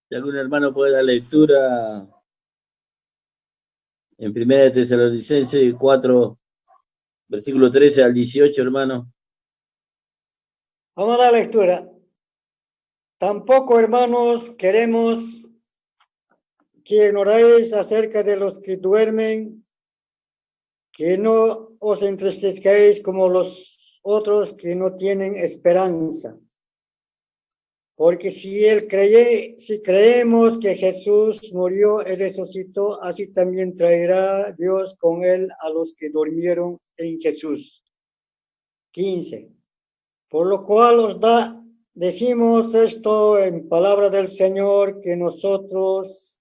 Si algún hermano puede dar lectura en 1 Tesalonicenses 4, versículo 13 al 18, hermano. Vamos a dar lectura. Tampoco, hermanos, queremos que ignoréis acerca de los que duermen, que no os entristezcáis como los otros que no tienen esperanza. Porque si creemos que Jesús murió y resucitó, así también traerá Dios con él a los que durmieron en Jesús. 15. Por lo cual decimos esto en palabra del Señor, que nosotros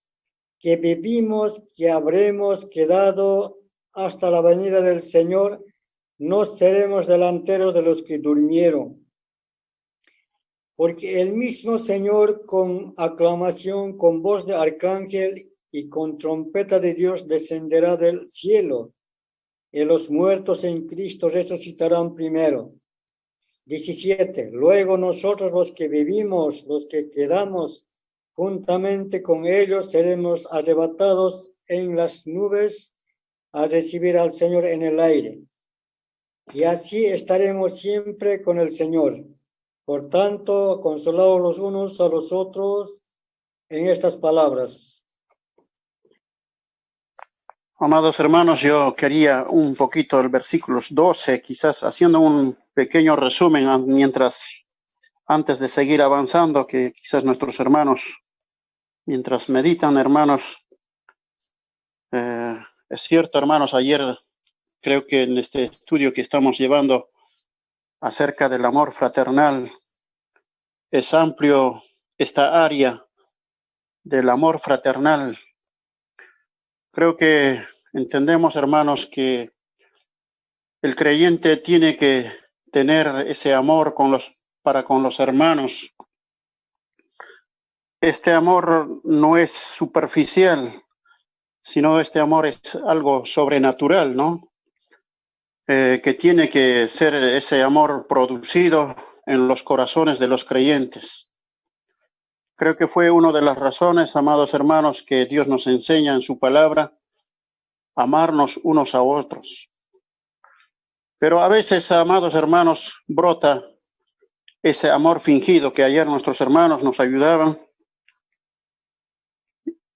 que vivimos, que habremos quedado hasta la venida del Señor, no seremos delanteros de los que durmieron. Porque el mismo Señor con aclamación, con voz de arcángel y con trompeta de Dios descenderá del cielo, y los muertos en Cristo resucitarán primero. 17. Luego nosotros los que vivimos, los que quedamos juntamente con ellos, seremos arrebatados en las nubes a recibir al Señor en el aire. Y así estaremos siempre con el Señor. Por tanto, consolaos los unos a los otros en estas palabras. Amados hermanos, yo quería un poquito el versículo 12, quizás haciendo un pequeño resumen antes de seguir avanzando, que quizás nuestros hermanos, mientras meditan, hermanos, es cierto, hermanos, ayer creo que en este estudio que estamos llevando acerca del amor fraternal, es amplio esta área del amor fraternal. Creo que entendemos, hermanos, que el creyente tiene que tener ese amor para con los hermanos. Este amor no es superficial, sino este amor es algo sobrenatural, ¿no? Que tiene que ser ese amor producido en los corazones de los creyentes. Creo que fue una de las razones, amados hermanos, que Dios nos enseña en su palabra, amarnos unos a otros. Pero a veces, amados hermanos, brota ese amor fingido que ayer nuestros hermanos nos ayudaban.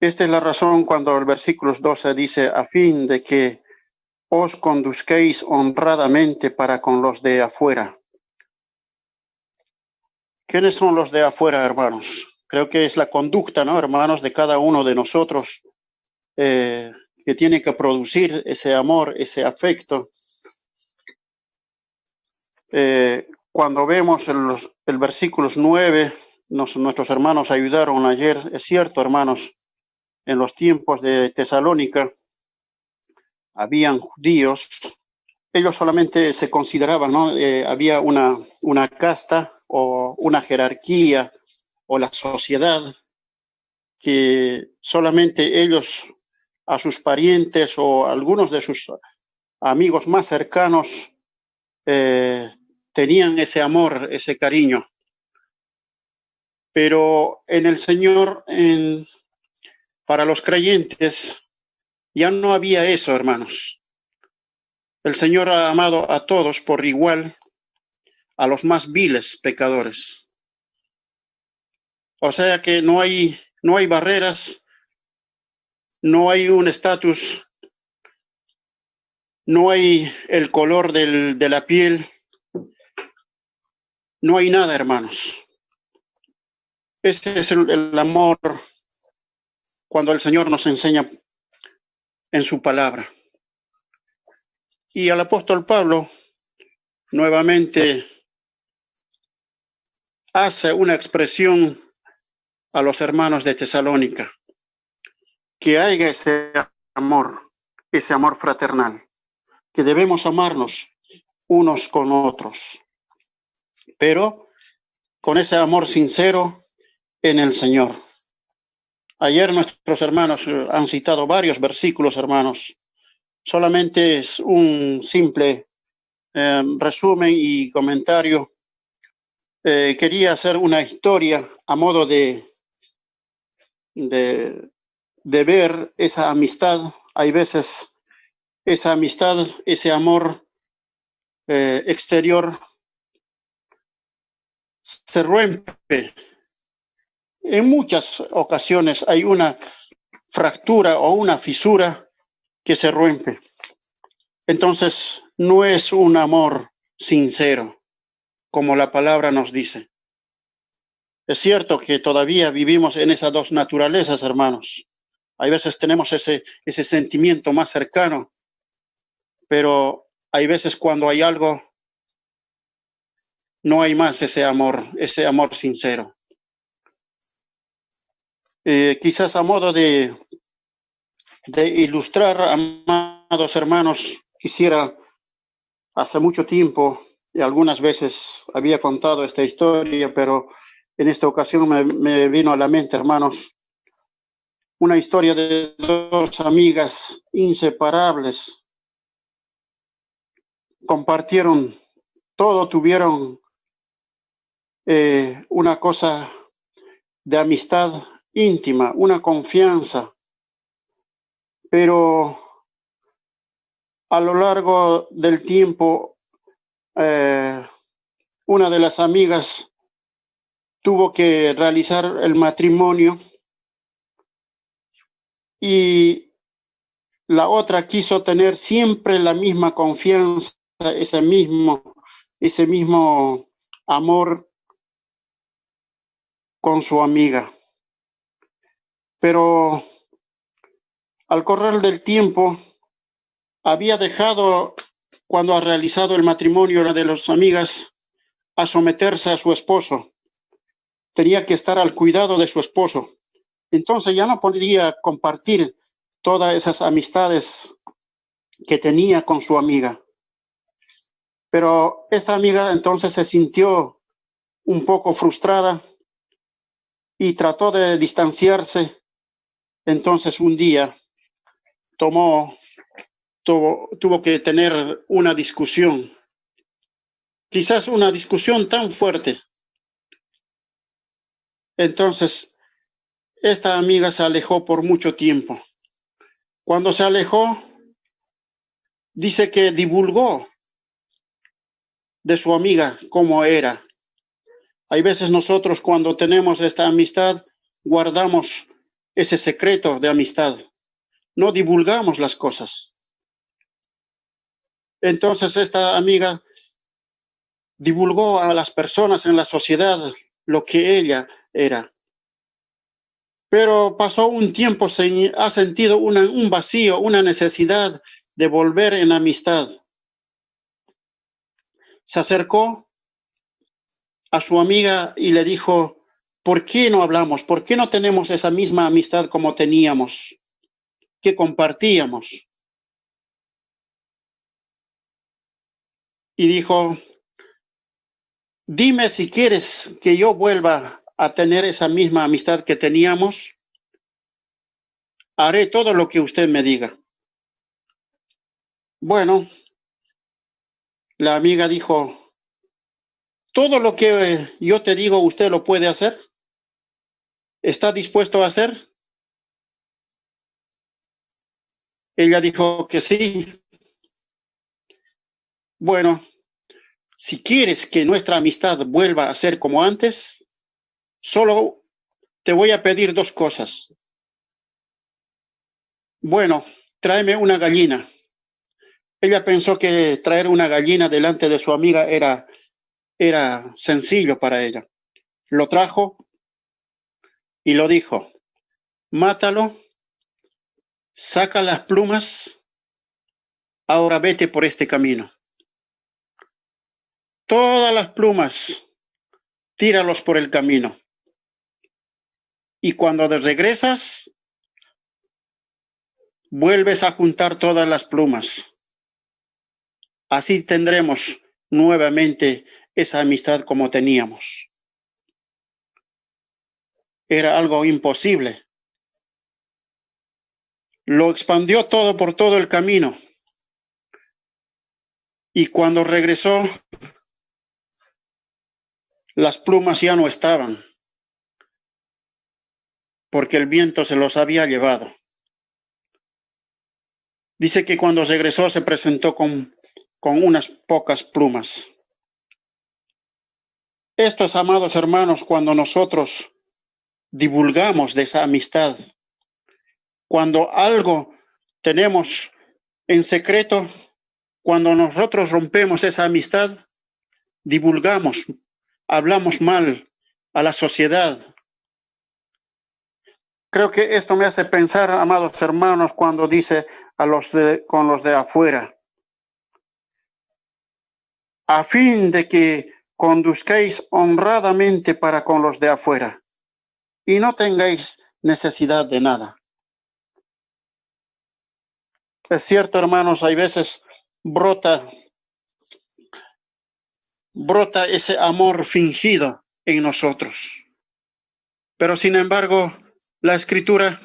Esta es la razón cuando el versículo 12 dice, a fin de que os conduzcáis honradamente para con los de afuera. ¿Quiénes son los de afuera, hermanos? Creo que es la conducta, ¿no, hermanos, de cada uno de nosotros que tiene que producir ese amor, ese afecto. Cuando vemos el versículo 9, nuestros hermanos ayudaron ayer, es cierto, hermanos, en los tiempos de Tesalónica, habían judíos, ellos solamente se consideraban, ¿no? Había una casta o una jerarquía o la sociedad que solamente ellos a sus parientes o algunos de sus amigos más cercanos tenían ese amor, ese cariño. Pero en el Señor, para los creyentes, ya no había eso, hermanos. El Señor ha amado a todos por igual, a los más viles pecadores. O sea que no hay barreras, no hay un estatus, no hay el color de la piel, no hay nada, hermanos. Ese es el amor cuando el Señor nos enseña en su palabra. Y al apóstol Pablo nuevamente hace una expresión a los hermanos de Tesalónica, que haya ese amor fraternal, que debemos amarnos unos con otros, pero con ese amor sincero en el Señor. Ayer nuestros hermanos han citado varios versículos, hermanos. Solamente es un simple resumen y comentario. Quería hacer una historia a modo de de ver esa amistad. Hay veces esa amistad, ese amor exterior se rompe. En muchas ocasiones hay una fractura o una fisura que se rompe. Entonces, no es un amor sincero, como la palabra nos dice. Es cierto que todavía vivimos en esas dos naturalezas, hermanos. Hay veces tenemos ese sentimiento más cercano, pero hay veces cuando hay algo, no hay más ese amor sincero. Quizás a modo de ilustrar, amados hermanos, quisiera, hace mucho tiempo, y algunas veces había contado esta historia, pero en esta ocasión me vino a la mente, hermanos, una historia de dos amigas inseparables. Compartieron todo, tuvieron una cosa de amistad íntima, una confianza, pero a lo largo del tiempo, una de las amigas tuvo que realizar el matrimonio y la otra quiso tener siempre la misma confianza, ese mismo amor con su amiga. Pero al correr del tiempo, había dejado, cuando ha realizado el matrimonio, una de las amigas, a someterse a su esposo. Tenía que estar al cuidado de su esposo. Entonces ya no podía compartir todas esas amistades que tenía con su amiga. Pero esta amiga entonces se sintió un poco frustrada y trató de distanciarse. Entonces un día tuvo que tener una discusión, quizás una discusión tan fuerte. Entonces esta amiga se alejó por mucho tiempo. Cuando se alejó, dice que divulgó de su amiga cómo era. Hay veces nosotros, cuando tenemos esta amistad, guardamos ese secreto de amistad. No divulgamos las cosas. Entonces esta amiga divulgó a las personas en la sociedad lo que ella era. Pero pasó un tiempo, ha sentido un vacío, una necesidad de volver en amistad. Se acercó a su amiga y le dijo: ¿por qué no hablamos? ¿Por qué no tenemos esa misma amistad como teníamos, que compartíamos? Y dijo: dime si quieres que yo vuelva a tener esa misma amistad que teníamos, haré todo lo que usted me diga. Bueno, la amiga dijo: todo lo que yo te digo, ¿usted lo puede hacer? ¿Está dispuesto a hacer? Ella dijo que sí. Bueno, si quieres que nuestra amistad vuelva a ser como antes, solo te voy a pedir dos cosas. Bueno, tráeme una gallina. Ella pensó que traer una gallina delante de su amiga era sencillo para ella. Lo trajo y lo dijo: mátalo, saca las plumas, ahora vete por este camino. Todas las plumas, tíralos por el camino. Y cuando regresas, vuelves a juntar todas las plumas. Así tendremos nuevamente esa amistad como teníamos. Era algo imposible. Lo expandió todo por todo el camino. Y cuando regresó, las plumas ya no estaban. porque el viento se los había llevado. Dice que cuando regresó se presentó con unas pocas plumas. Esto es, amados hermanos, cuando nosotros divulgamos de esa amistad, cuando algo tenemos en secreto, cuando nosotros rompemos esa amistad, divulgamos, hablamos mal a la sociedad. Creo que esto me hace pensar, amados hermanos, cuando dice con los de afuera, a fin de que conduzcáis honradamente para con los de afuera y no tengáis necesidad de nada. Es cierto, hermanos, hay veces brota ese amor fingido en nosotros. Pero sin embargo, la Escritura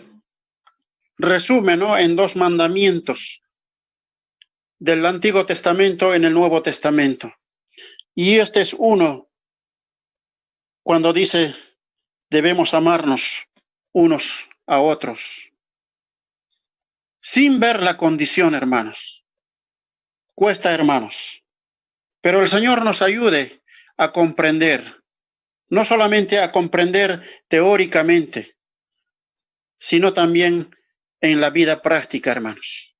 resume, ¿no?, en 2 mandamientos del Antiguo Testamento en el Nuevo Testamento. Y este es uno, cuando dice, debemos amarnos unos a otros, sin ver la condición, hermanos. Cuesta, hermanos, pero el Señor nos ayude a comprender, no solamente a comprender teóricamente, sino también en la vida práctica, hermanos.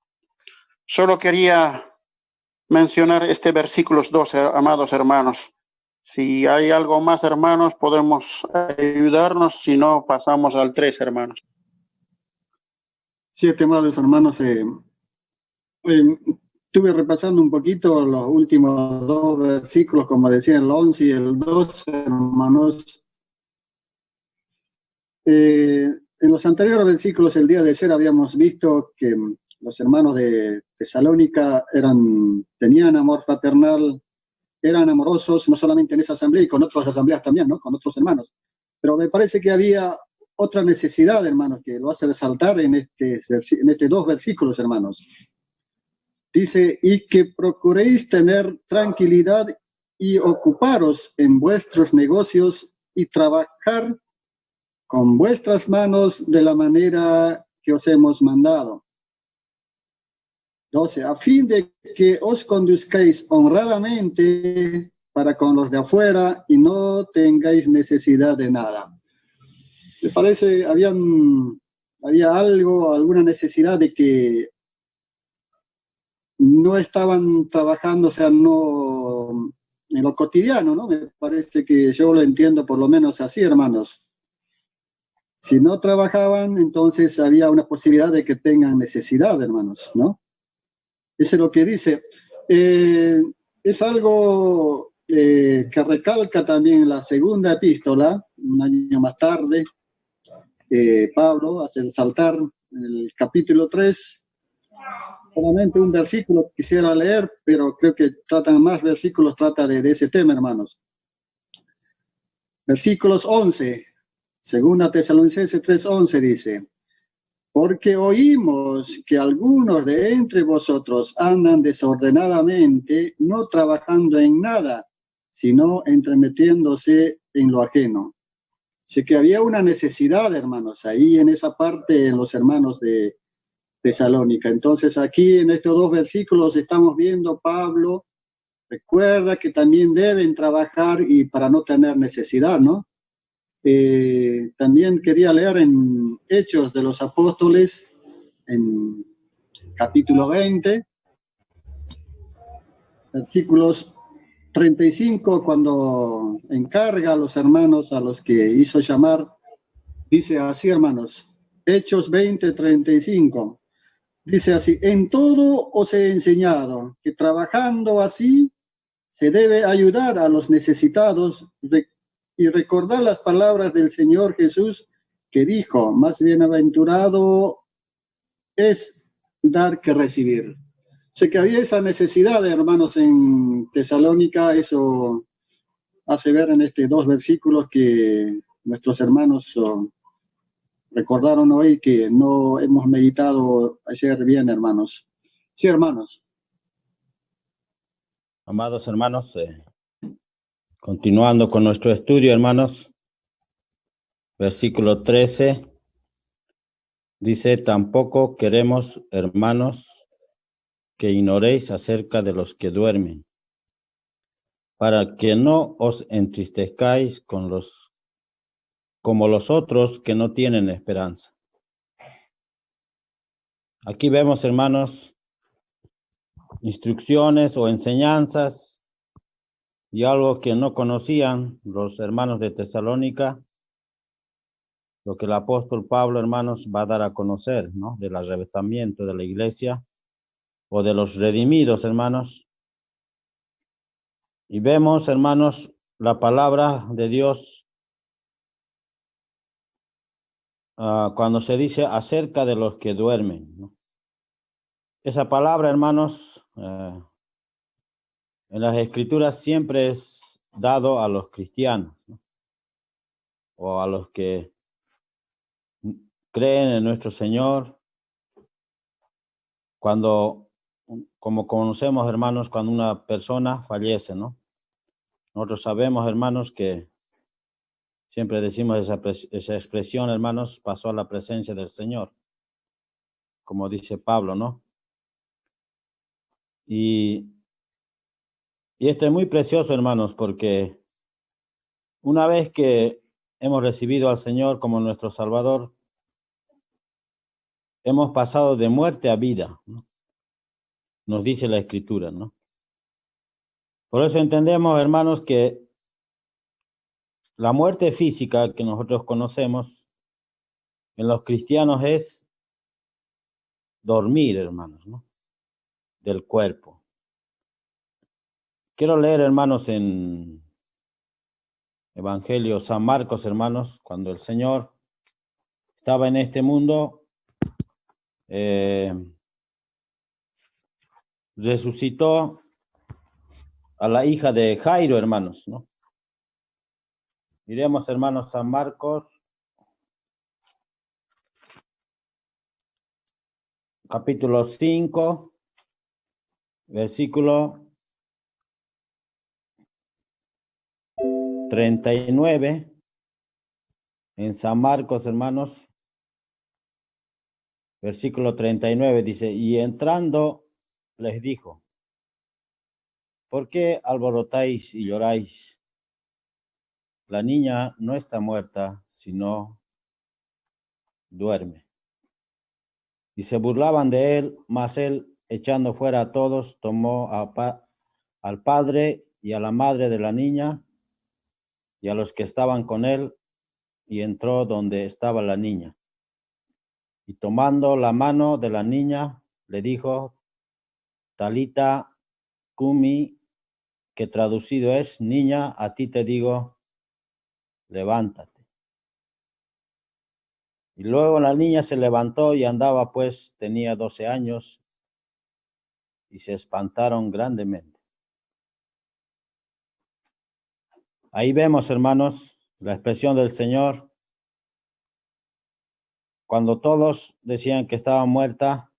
Solo quería mencionar este versículos 12, amados hermanos. Si hay algo más, hermanos, podemos ayudarnos, si no, pasamos al 3, hermanos. Sí, estimados hermanos, estuve repasando un poquito los últimos 2 versículos, como decía el 11 y el 12, hermanos. En los anteriores versículos, el día de ayer, habíamos visto que los hermanos de Tesalónica tenían amor fraternal, eran amorosos, no solamente en esa asamblea y con otras asambleas también, ¿no?, con otros hermanos. Pero me parece que había otra necesidad, hermanos, que lo hace resaltar en estos 2 versículos, hermanos. Dice, y que procuréis tener tranquilidad y ocuparos en vuestros negocios y trabajar con vuestras manos de la manera que os hemos mandado. 12, a fin de que os conduzcáis honradamente para con los de afuera y no tengáis necesidad de nada. Me parece, había alguna necesidad de que no estaban trabajando, o sea, no en lo cotidiano, ¿no? Me parece que yo lo entiendo por lo menos así, hermanos. Si no trabajaban, entonces había una posibilidad de que tengan necesidad, hermanos, ¿no? Eso es lo que dice. Es algo que recalca también en la segunda epístola, un año más tarde. Pablo hace resaltar en el capítulo 3, solamente un versículo quisiera leer, pero creo que tratan más versículos, trata de ese tema, hermanos. Versículos 11, segunda Tesalonicenses 3:11 dice, porque oímos que algunos de entre vosotros andan desordenadamente, no trabajando en nada, sino entremetiéndose en lo ajeno. Así que había una necesidad, hermanos, ahí en esa parte, en los hermanos de Tesalónica. Entonces aquí en estos 2 versículos estamos viendo, Pablo recuerda que también deben trabajar y para no tener necesidad, ¿no? También quería leer en Hechos de los Apóstoles, en capítulo 20, versículos 35, cuando encarga a los hermanos a los que hizo llamar, dice así, hermanos, Hechos 20, 35, dice así, en todo os he enseñado que trabajando así se debe ayudar a los necesitados y recordar las palabras del Señor Jesús que dijo, más bienaventurado es dar que recibir. O sea que había esa necesidad de hermanos en Tesalónica, eso hace ver en estos 2 versículos que nuestros hermanos recordaron hoy que no hemos meditado ayer bien, hermanos. Sí, hermanos. Amados hermanos, continuando con nuestro estudio, hermanos, versículo 13, Dice, tampoco queremos, hermanos, que ignoréis acerca de los que duermen, para que no os entristezcáis como los otros que no tienen esperanza. Aquí vemos, hermanos, instrucciones o enseñanzas y algo que no conocían los hermanos de Tesalónica, lo que el apóstol Pablo, hermanos, va a dar a conocer, ¿no? Del arrebatamiento de la iglesia o de los redimidos, hermanos. Y vemos, hermanos, la palabra de Dios cuando se dice acerca de los que duermen, ¿no? Esa palabra, hermanos, en las escrituras siempre es dado a los cristianos, ¿no? O a los que creen en nuestro Señor. Cuando, como conocemos, hermanos, cuando una persona fallece, ¿no? Nosotros sabemos, hermanos, que siempre decimos esa expresión, hermanos, pasó a la presencia del Señor, como dice Pablo, ¿no? Y esto es muy precioso, hermanos, porque una vez que hemos recibido al Señor como nuestro Salvador, hemos pasado de muerte a vida, ¿no? Nos dice la Escritura, ¿no? Por eso entendemos, hermanos, que la muerte física que nosotros conocemos en los cristianos es dormir, hermanos, ¿no? Del cuerpo. Quiero leer, hermanos, en Evangelio San Marcos, hermanos, cuando el Señor estaba en este mundo, resucitó a la hija de Jairo, hermanos, ¿no? Miremos, hermanos, San Marcos, capítulo 5, versículo 39. En San Marcos, hermanos, versículo 39 dice, y entrando les dijo, ¿por qué alborotáis y lloráis? La niña no está muerta, sino duerme. Y se burlaban de él, mas él, echando fuera a todos, tomó al padre y a la madre de la niña y a los que estaban con él, y entró donde estaba la niña. Y tomando la mano de la niña, le dijo, Talita cumi, que traducido es, niña, a ti te digo, levántate. Y luego la niña se levantó y andaba, pues tenía 12 años, y se espantaron grandemente. Ahí vemos, hermanos, la expresión del Señor. Cuando todos decían que estaba muerta,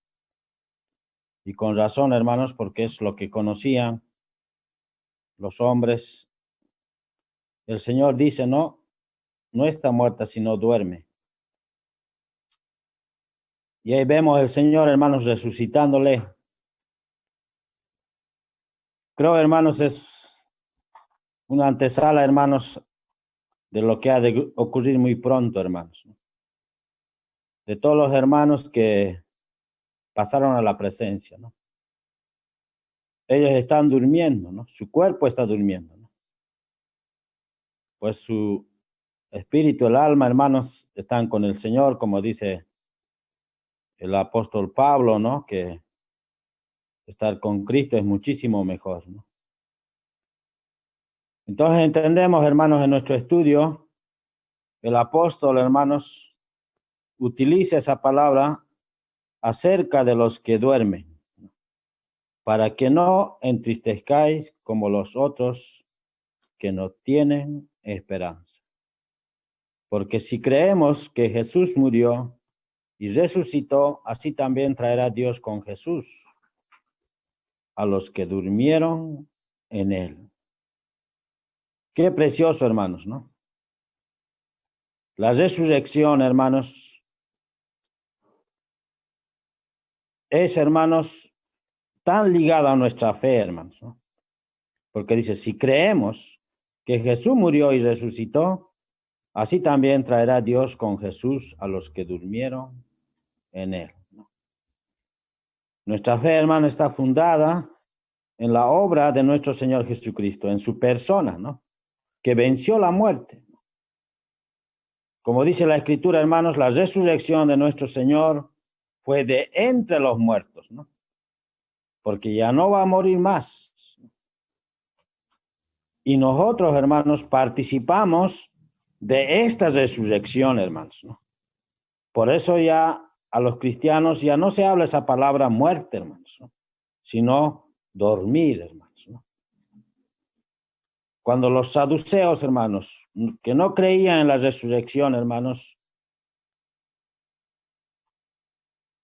y con razón, hermanos, porque es lo que conocían los hombres, el Señor dice, no está muerta, sino duerme. Y ahí vemos al Señor, hermanos, resucitándole. Creo, hermanos, es una antesala, hermanos, de lo que ha de ocurrir muy pronto, hermanos. De todos los hermanos que pasaron a la presencia, ¿no? Ellos están durmiendo, ¿no? Su cuerpo está durmiendo, ¿no? Pues su espíritu, el alma, hermanos, están con el Señor, como dice el apóstol Pablo, ¿no? Que estar con Cristo es muchísimo mejor, ¿no? Entonces entendemos, hermanos, en nuestro estudio, el apóstol, hermanos, utiliza esa palabra acerca de los que duermen, para que no entristezcáis como los otros que no tienen esperanza. Porque si creemos que Jesús murió y resucitó, así también traerá Dios con Jesús a los que durmieron en él. Qué precioso, hermanos, ¿no? La resurrección, hermanos, es, hermanos, tan ligada a nuestra fe, hermanos, ¿no? Porque dice, si creemos que Jesús murió y resucitó, así también traerá Dios con Jesús a los que durmieron en él, ¿no? Nuestra fe, hermano, está fundada en la obra de nuestro Señor Jesucristo, en su persona, ¿no? Que venció la muerte. Como dice la Escritura, hermanos, la resurrección de nuestro Señor fue de entre los muertos, ¿no? Porque ya no va a morir más. Y nosotros, hermanos, participamos de esta resurrección, hermanos, ¿no? Por eso ya a los cristianos ya no se habla esa palabra muerte, hermanos, ¿no? Sino dormir, hermanos, ¿no? Cuando los saduceos, hermanos, que no creían en la resurrección, hermanos,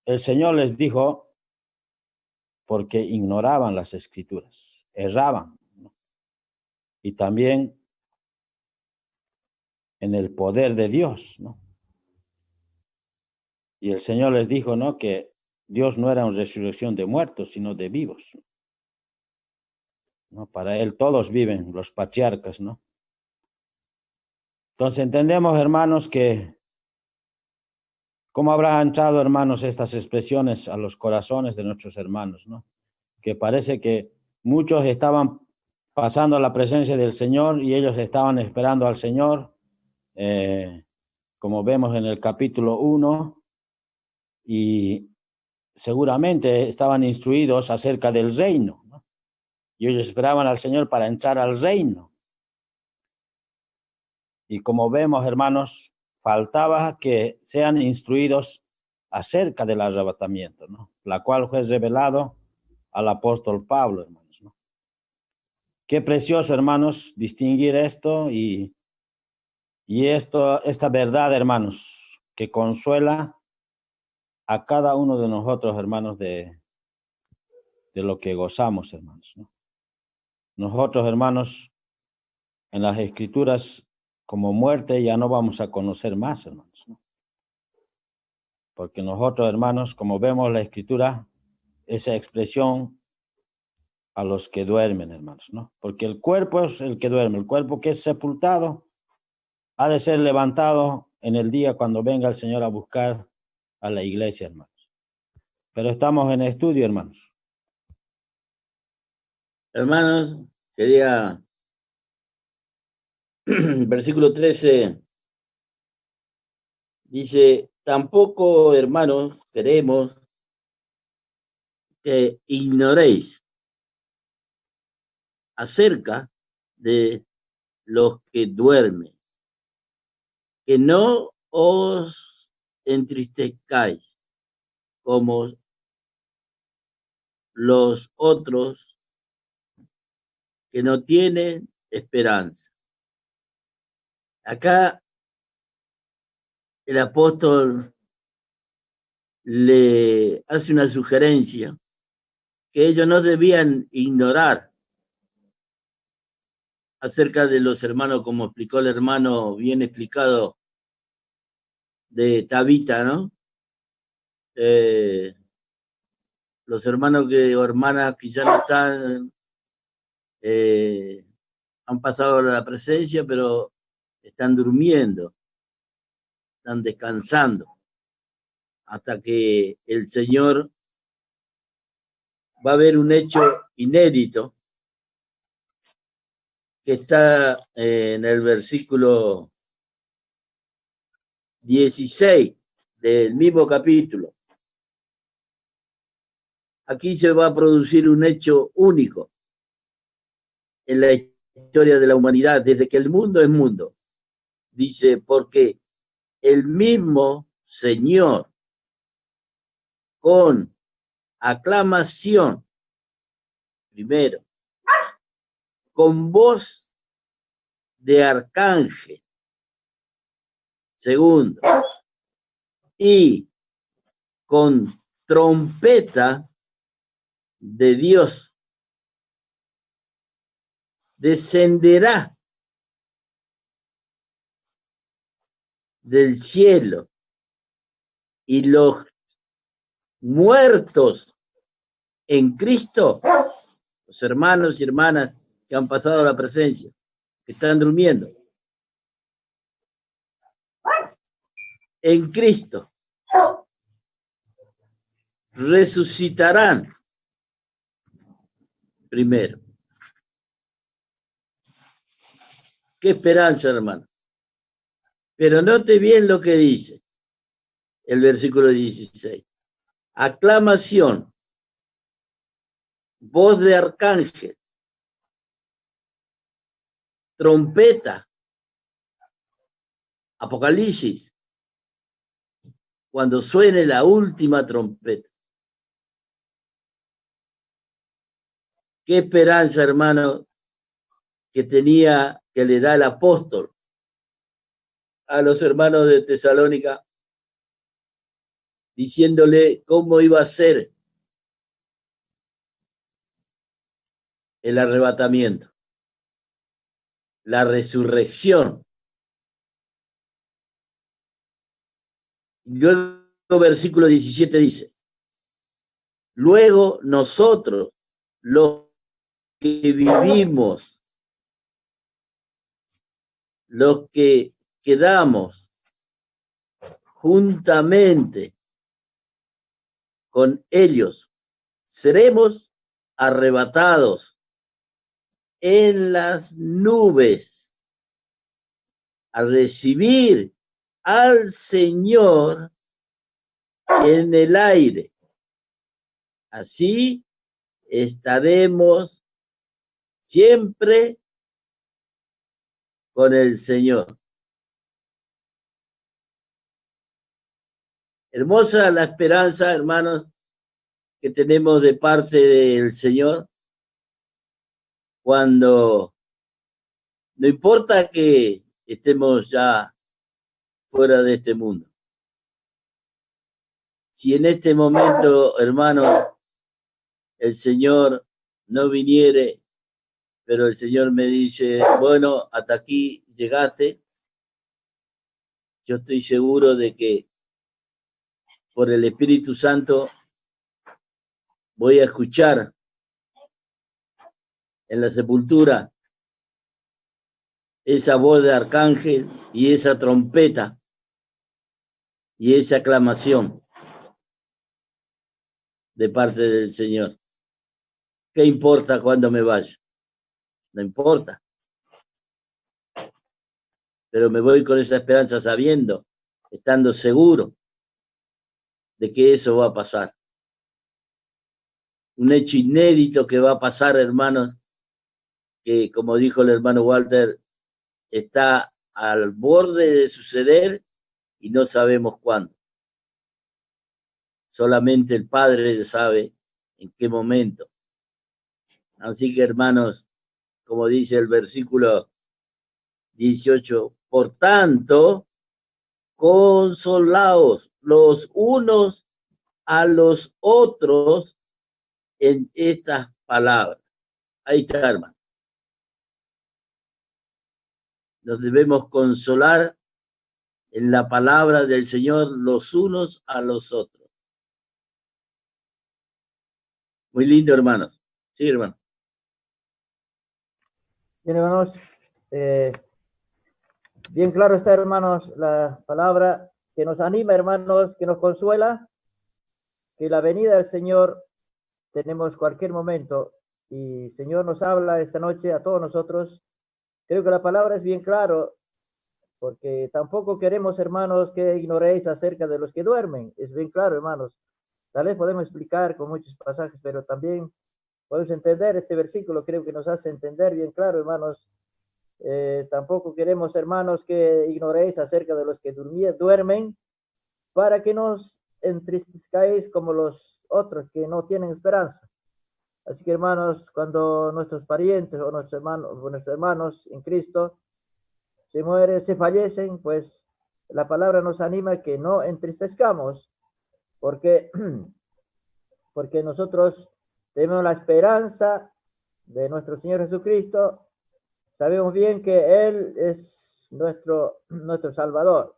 el Señor les dijo, porque ignoraban las escrituras, erraban, ¿no? Y también en el poder de Dios, ¿no? Y el Señor les dijo, ¿no? Que Dios no era una resurrección de muertos, sino de vivos, ¿no? Para Él todos viven, los patriarcas, ¿no? Entonces entendemos, hermanos, que cómo habrá entrado, hermanos, estas expresiones a los corazones de nuestros hermanos, ¿no? Que parece que muchos estaban pasando a la presencia del Señor y ellos estaban esperando al Señor, como vemos en el capítulo 1, y seguramente estaban instruidos acerca del reino, ¿no? Y ellos esperaban al Señor para entrar al reino. Y como vemos, hermanos, faltaba que sean instruidos acerca del arrebatamiento, ¿no? La cual fue revelado al apóstol Pablo, hermanos, ¿no? Qué precioso, hermanos, distinguir esto y esta verdad, hermanos, que consuela a cada uno de nosotros, hermanos, de lo que gozamos, hermanos, ¿no? Nosotros, hermanos, en las escrituras, como muerte, ya no vamos a conocer más, hermanos, ¿no? Porque nosotros, hermanos, como vemos la escritura, esa expresión a los que duermen, hermanos, ¿no? Porque el cuerpo es el que duerme, el cuerpo que es sepultado ha de ser levantado en el día cuando venga el Señor a buscar a la iglesia, hermanos. Pero estamos en estudio, hermanos. Hermanos, quería, versículo 13, dice, tampoco, hermanos, queremos que ignoréis acerca de los que duermen, que no os entristezcáis como los otros que no tienen esperanza. Acá el apóstol le hace una sugerencia que ellos no debían ignorar acerca de los hermanos, como explicó el hermano, bien explicado, de Tabita, ¿no? Los hermanos o hermanas que ya no están, han pasado la presencia, pero están durmiendo, están descansando, hasta que el Señor va a haber un hecho inédito que está en el versículo 16 del mismo capítulo. Aquí se va a producir un hecho único en la historia de la humanidad, desde que el mundo es mundo. Dice, porque el mismo Señor, con aclamación, primero, con voz de arcángel, segundo, y con trompeta de Dios, descenderá del cielo y los muertos en Cristo, los hermanos y hermanas que han pasado a la presencia, que están durmiendo, en Cristo, resucitarán primero. Qué esperanza, hermano. Pero note bien lo que dice el versículo 16. Aclamación, voz de arcángel, trompeta, Apocalipsis, cuando suene la última trompeta. Qué esperanza, hermano, que le da el apóstol a los hermanos de Tesalónica, diciéndole cómo iba a ser el arrebatamiento, la resurrección. Luego, versículo 17 dice, luego nosotros, los que vivimos, los que quedamos juntamente con ellos, seremos arrebatados en las nubes a recibir al Señor en el aire. Así estaremos siempre con el Señor. Hermosa la esperanza, hermanos, que tenemos de parte del Señor, cuando no importa que estemos ya fuera de este mundo. Si en este momento, hermanos, el Señor no viniere, pero el Señor me dice, bueno, hasta aquí llegaste, yo estoy seguro de que por el Espíritu Santo voy a escuchar en la sepultura esa voz de arcángel y esa trompeta y esa aclamación de parte del Señor. ¿Qué importa cuando me vaya? No importa. Pero me voy con esa esperanza sabiendo, estando seguro de que eso va a pasar. Un hecho inédito que va a pasar, hermanos, que como dijo el hermano Walter, está al borde de suceder y no sabemos cuándo. Solamente el Padre sabe en qué momento. Así que, hermanos, como dice el versículo 18, por tanto, consolaos los unos a los otros en estas palabras. Ahí está, hermano. Nos debemos consolar en la palabra del Señor los unos a los otros. Muy lindo, hermanos. Sí, hermano. Bien, hermanos, bien claro está, hermanos, la palabra que nos anima, hermanos, que nos consuela, que la venida del Señor tenemos cualquier momento, y el Señor nos habla esta noche a todos nosotros. Creo que la palabra es bien claro, porque tampoco queremos, hermanos, que ignoréis acerca de los que duermen. Es bien claro, hermanos. Tal vez podemos explicar con muchos pasajes, pero también podemos entender este versículo, creo que nos hace entender bien claro, hermanos. Tampoco queremos, hermanos, que ignoréis acerca de los que duermen, para que nos entristezcáis como los otros que no tienen esperanza. Así que, hermanos, cuando nuestros parientes o nuestros hermanos en Cristo se mueren, se fallecen, pues la palabra nos anima a que no entristezcamos, porque nosotros tenemos la esperanza de nuestro Señor Jesucristo. Sabemos bien que Él es nuestro Salvador.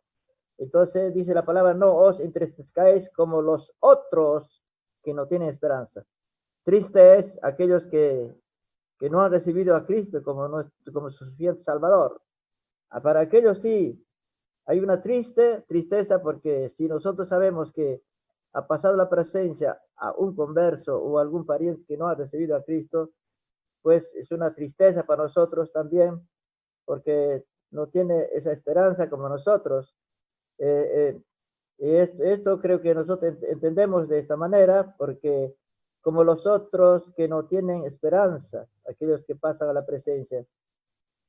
Entonces dice la palabra, no os entristezcáis como los otros que no tienen esperanza. Triste es aquellos que no han recibido a Cristo como su suficiente Salvador. Para aquellos sí, hay una tristeza porque si nosotros sabemos que ha pasado la presencia a un converso o algún pariente que no ha recibido a Cristo, pues es una tristeza para nosotros también, porque no tiene esa esperanza como nosotros. Y esto creo que nosotros entendemos de esta manera, porque como los otros que no tienen esperanza, aquellos que pasan a la presencia.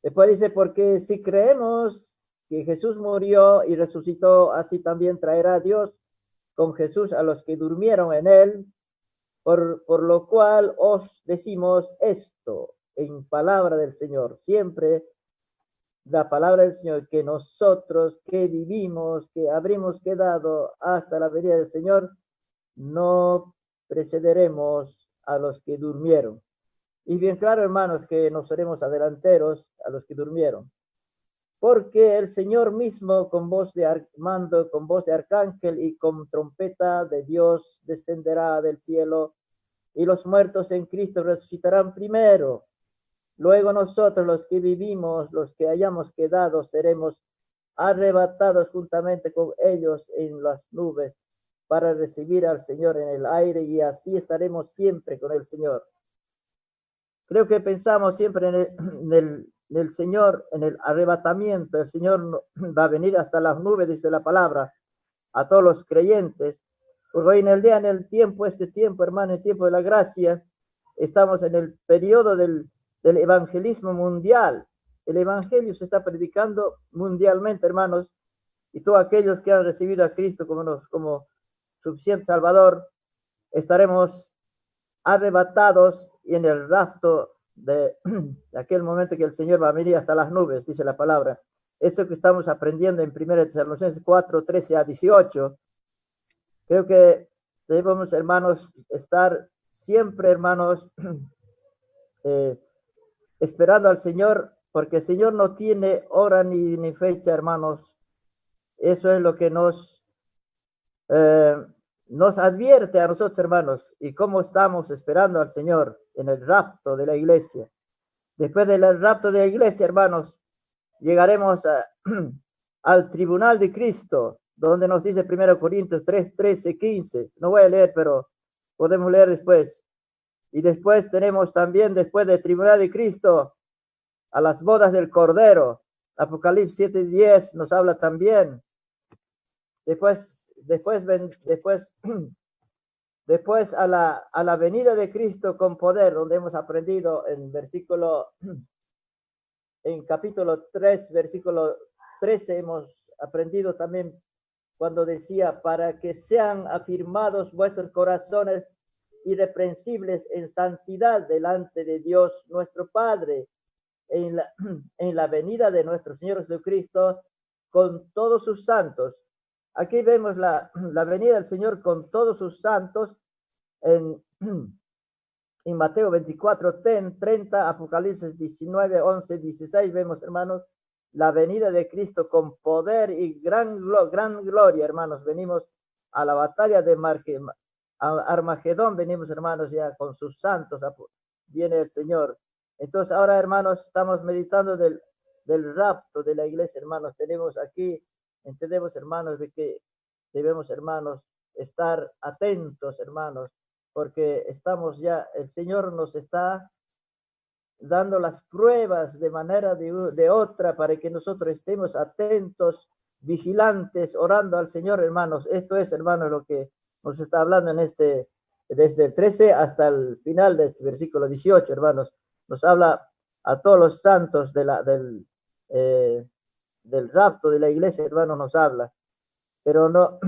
Después dice, porque si creemos que Jesús murió y resucitó, así también traerá a Dios con Jesús a los que durmieron en él, por lo cual os decimos esto en palabra del Señor, siempre la palabra del Señor, que nosotros que vivimos, que habremos quedado hasta la venida del Señor, no precederemos a los que durmieron. Y bien claro, hermanos, que nos seremos adelanteros a los que durmieron. Porque el Señor mismo con voz de mando, con voz de arcángel y con trompeta de Dios descenderá del cielo, y los muertos en Cristo resucitarán primero. Luego nosotros, los que vivimos, los que hayamos quedado, seremos arrebatados juntamente con ellos en las nubes para recibir al Señor en el aire, y así estaremos siempre con el Señor. Creo que pensamos siempre en el Señor, en el arrebatamiento. El Señor va a venir hasta las nubes, dice la palabra, a todos los creyentes. Porque hoy en el día, en el tiempo, este tiempo, hermano, el tiempo de la gracia, estamos en el periodo del evangelismo mundial. El evangelio se está predicando mundialmente, hermanos, y todos aquellos que han recibido a Cristo como suficiente Salvador, estaremos arrebatados y en el rapto de aquel momento que el Señor va a venir hasta las nubes, dice la palabra. Eso que estamos aprendiendo en 1 Tesalonicenses 4, 13 a 18. Creo que debemos, hermanos, estar siempre, hermanos, esperando al Señor, porque el Señor no tiene hora ni fecha, hermanos. Eso es lo que nos advierte a nosotros, hermanos, y cómo estamos esperando al Señor en el rapto de la iglesia. Después del rapto de la iglesia, hermanos, llegaremos al tribunal de Cristo, donde nos dice 1 Corintios 3, 13, 15. No voy a leer, pero podemos leer después. Y después tenemos también, después del tribunal de Cristo, a las bodas del Cordero. Apocalipsis 7, 10 nos habla también. Después a la venida de Cristo con poder, donde hemos aprendido en capítulo 3, versículo 13, hemos aprendido también cuando decía, para que sean afirmados vuestros corazones irreprensibles en santidad delante de Dios nuestro Padre, en la venida de nuestro Señor Jesucristo con todos sus santos. Aquí vemos la venida del Señor con todos sus santos en Mateo 24, 30, Apocalipsis 19, 11, 16, vemos, hermanos, la venida de Cristo con poder y gran gloria, hermanos. Venimos a la batalla de Armagedón, venimos, hermanos, ya con sus santos, viene el Señor. Entonces, ahora, hermanos, estamos meditando del rapto de la iglesia, hermanos. Entendemos, hermanos, de que debemos, hermanos, estar atentos, hermanos, porque el Señor nos está dando las pruebas de manera de otra para que nosotros estemos atentos, vigilantes, orando al Señor, hermanos. Esto es, hermanos, lo que nos está hablando desde el 13 hasta el final de este versículo 18, hermanos. Nos habla a todos los santos del rapto de la iglesia, hermanos, nos habla. Pero no,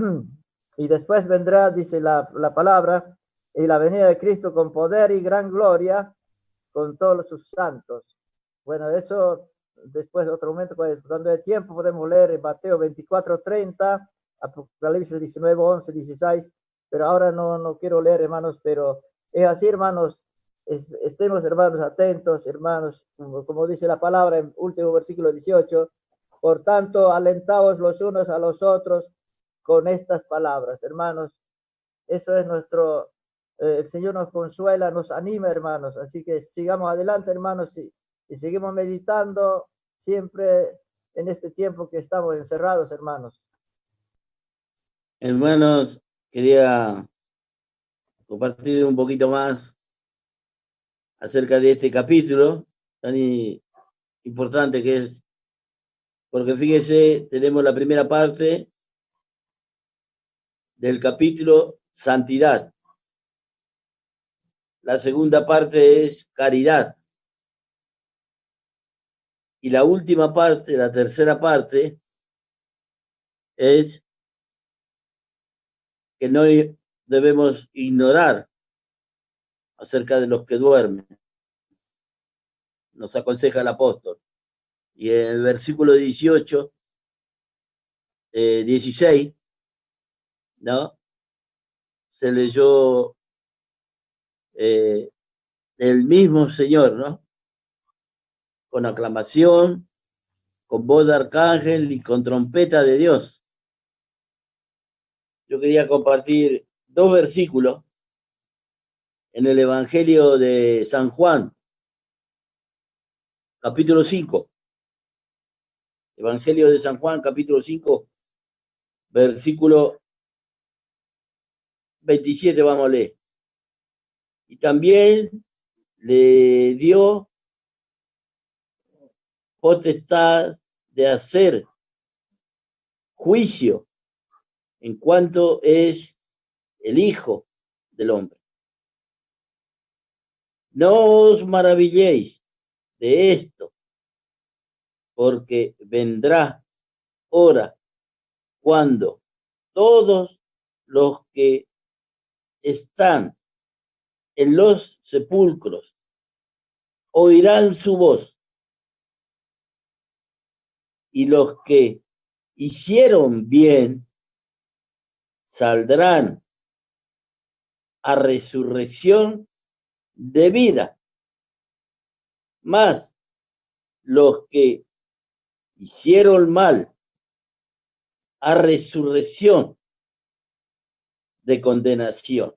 y después vendrá, dice la palabra, y la venida de Cristo con poder y gran gloria, con todos sus santos. Bueno, eso después, otro momento, cuando hay tiempo, podemos leer en Mateo 24, 30, Apocalipsis 19, 11, 16, pero ahora no quiero leer, hermanos, pero es así, hermanos, estemos, hermanos, atentos, hermanos, como dice la palabra en último versículo 18, Por tanto, alentaos los unos a los otros con estas palabras, hermanos. Eso es nuestro, el Señor nos consuela, nos anima, hermanos. Así que sigamos adelante, hermanos, y seguimos meditando siempre en este tiempo que estamos encerrados, hermanos. Hermanos, quería compartir un poquito más acerca de este capítulo tan importante que es, porque fíjese, tenemos la primera parte del capítulo, santidad. La segunda parte es caridad. Y la última parte, la tercera parte, es que no debemos ignorar acerca de los que duermen. Nos aconseja el apóstol. Y en el versículo 18, 16, ¿no? Se leyó el mismo Señor, ¿no? Con aclamación, con voz de arcángel y con trompeta de Dios. Yo quería compartir 2 versículos en el Evangelio de San Juan, capítulo 5. Evangelio de San Juan, capítulo 5, versículo 27, vamos a leer. Y también le dio potestad de hacer juicio en cuanto es el Hijo del Hombre. No os maravilléis de esto, porque vendrá hora cuando todos los que están en los sepulcros oirán su voz, y los que hicieron bien saldrán a resurrección de vida, mas los que hicieron mal a resurrección de condenación.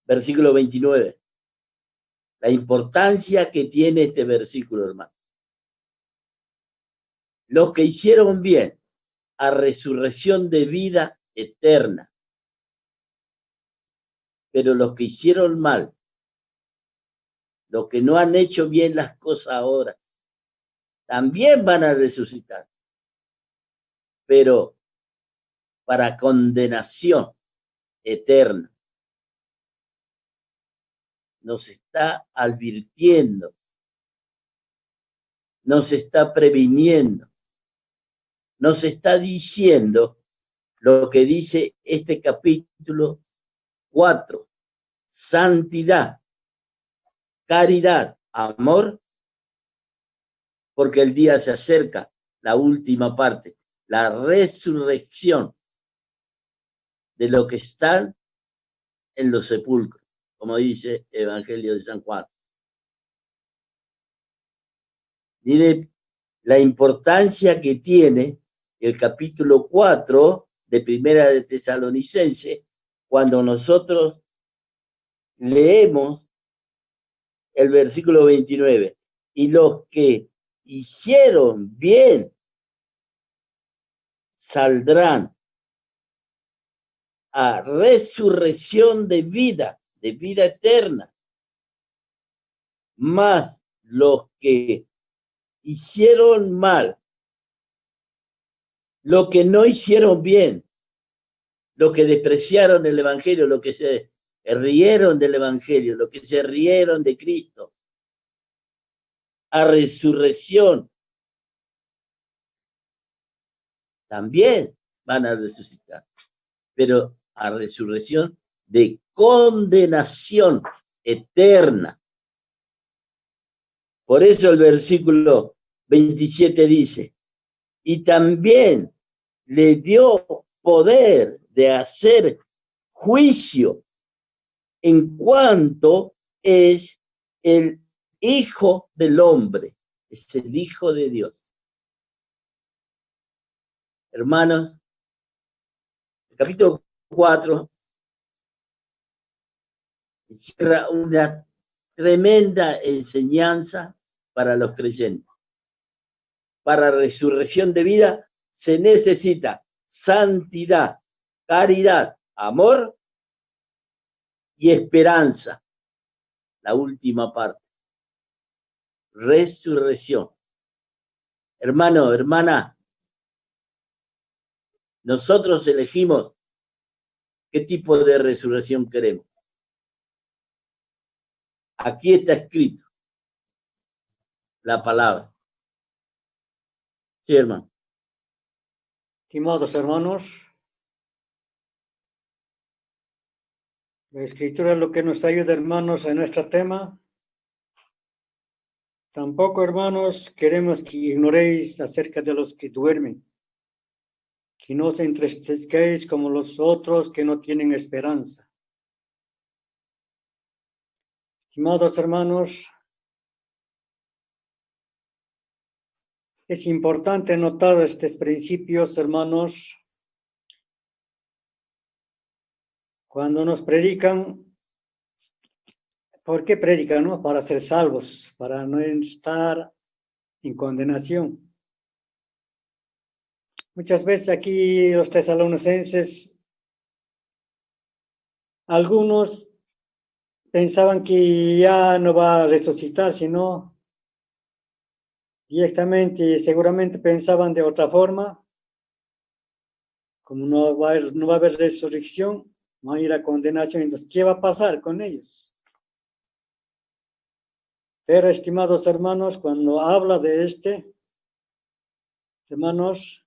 Versículo 29. La importancia que tiene este versículo, hermano. Los que hicieron bien a resurrección de vida eterna, pero los que hicieron mal, los que no han hecho bien las cosas ahora, también van a resucitar, pero para condenación eterna. Nos está advirtiendo, nos está previniendo, nos está diciendo lo que dice este capítulo 4, santidad, caridad, amor, porque el día se acerca, la última parte, la resurrección de los que están en los sepulcros, como dice el Evangelio de San Juan. Mire la importancia que tiene el capítulo 4 de Primera de Tesalonicense cuando nosotros leemos el versículo 29. Y los que hicieron bien saldrán a resurrección de vida eterna. Mas los que hicieron mal, los que no hicieron bien, los que despreciaron el Evangelio, los que se rieron del Evangelio, los que se rieron de Cristo, a resurrección, también van a resucitar, pero a resurrección de condenación eterna. Por eso el versículo 27 dice, y también le dio poder de hacer juicio en cuanto es el Hijo del Hombre, es el Hijo de Dios. Hermanos, el capítulo 4 cierra una tremenda enseñanza para los creyentes. Para resurrección de vida se necesita santidad, caridad, amor y esperanza. La última parte. Resurrección. Hermano, hermana, nosotros elegimos qué tipo de resurrección queremos. Aquí está escrito la palabra. Sí, hermano. Estimados hermanos, la escritura es lo que nos ayuda, hermanos, en nuestro tema. Tampoco, hermanos, queremos que ignoréis acerca de los que duermen, que no os entristezcáis como los otros que no tienen esperanza. Estimados hermanos, es importante notar estos principios, hermanos, cuando nos predican. ¿Por qué predican? ¿No? Para ser salvos, para no estar en condenación. Muchas veces aquí los tesalonicenses, algunos pensaban que ya no va a resucitar, sino directamente, seguramente pensaban de otra forma, como no va a haber resurrección, no hay la condenación, entonces, ¿qué va a pasar con ellos? Pero, estimados hermanos, cuando habla de hermanos,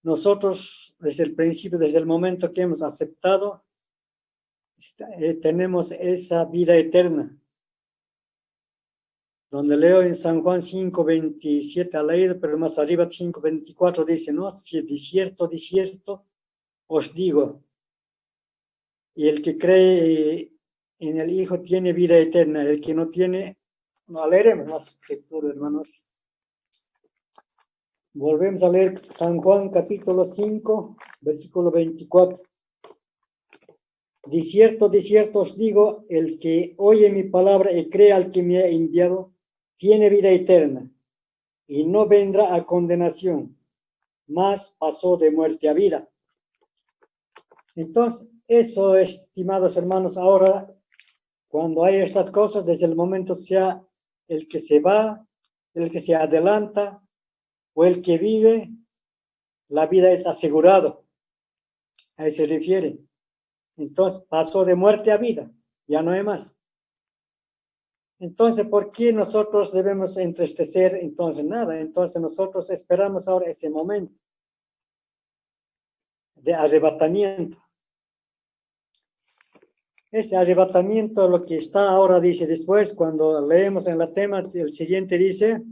nosotros desde el principio, desde el momento que hemos aceptado, tenemos esa vida eterna. Donde leo en San Juan 5:27 ha leído, pero más arriba 5:24 dice, ¿no? Si de cierto os digo, y el que cree en el Hijo tiene vida eterna, el que no tiene, no leeremos más escritura, hermanos. Volvemos a leer San Juan capítulo 5, versículo 24. De cierto os digo, el que oye mi palabra y cree al que me ha enviado, tiene vida eterna, y no vendrá a condenación, mas pasó de muerte a vida. Entonces, eso, estimados hermanos, ahora, cuando hay estas cosas, desde el momento sea el que se va, el que se adelanta, o el que vive, la vida es asegurado. A eso se refiere. Entonces, pasó de muerte a vida, ya no hay más. Entonces, ¿por qué nosotros debemos entristecer? Entonces, nada. Entonces, nosotros esperamos ahora ese momento de arrebatamiento. Ese arrebatamiento, lo que está ahora, dice después, cuando leemos en la tema, el siguiente dice,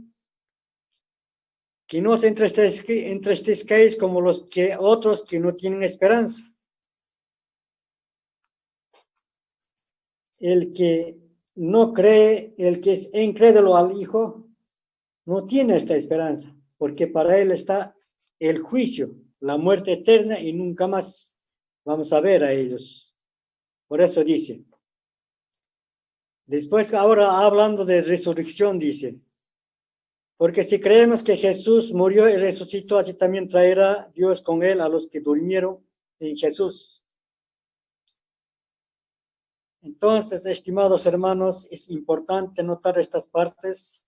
que no os entristezcáis como los que otros que no tienen esperanza. El que no cree, el que es incrédulo al Hijo, no tiene esta esperanza, porque para él está el juicio, la muerte eterna, y nunca más vamos a ver a ellos. Por eso dice. Después, ahora hablando de resurrección, dice, porque si creemos que Jesús murió y resucitó, así también traerá Dios con él a los que durmieron en Jesús. Entonces, estimados hermanos, es importante notar estas partes.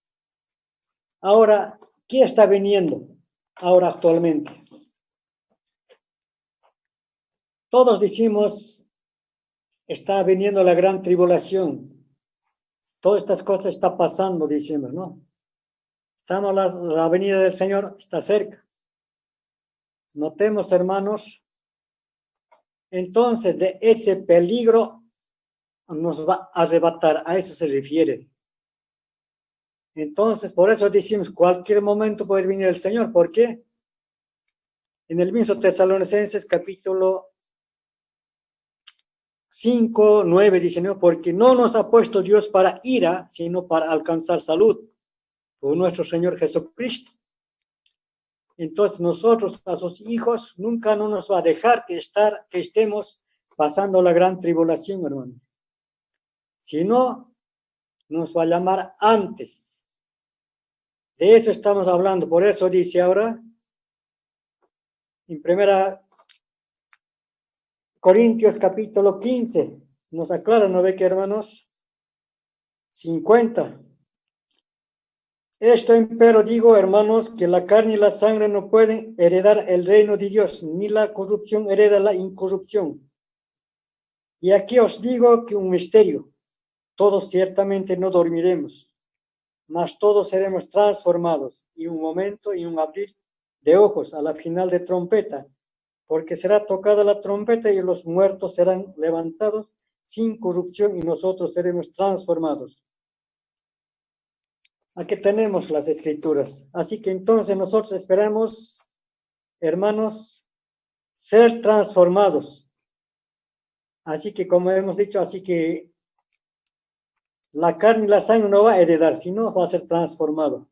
Ahora, ¿qué está viniendo ahora actualmente? Todos decimos, está viniendo la gran tribulación. Todas estas cosas están pasando, decimos, ¿no? La venida del Señor está cerca. Notemos, hermanos, entonces de ese peligro nos va a arrebatar, a eso se refiere. Entonces, por eso decimos, cualquier momento puede venir el Señor. ¿Por qué? En el mismo Tesalonicenses, capítulo 5:9, dice, ¿no? Porque no nos ha puesto Dios para ira, sino para alcanzar salud, por nuestro Señor Jesucristo. Entonces nosotros, a sus hijos, nunca no nos va a dejar que estemos pasando la gran tribulación, hermano. Si no, nos va a llamar antes. De eso estamos hablando. Por eso dice ahora, en 1 Corintios capítulo 15, nos aclara, ¿no ve que, hermanos? 50. Esto empero digo, hermanos, que la carne y la sangre no pueden heredar el reino de Dios, ni la corrupción hereda la incorrupción. Y aquí os digo que un misterio, todos ciertamente no dormiremos, mas todos seremos transformados, y un momento y un abrir de ojos a la final de trompeta, porque será tocada la trompeta y los muertos serán levantados sin corrupción y nosotros seremos transformados. Aquí tenemos las escrituras. Así que entonces nosotros esperamos, hermanos, ser transformados. Así que como hemos dicho, así que la carne y la sangre no va a heredar, sino va a ser transformado.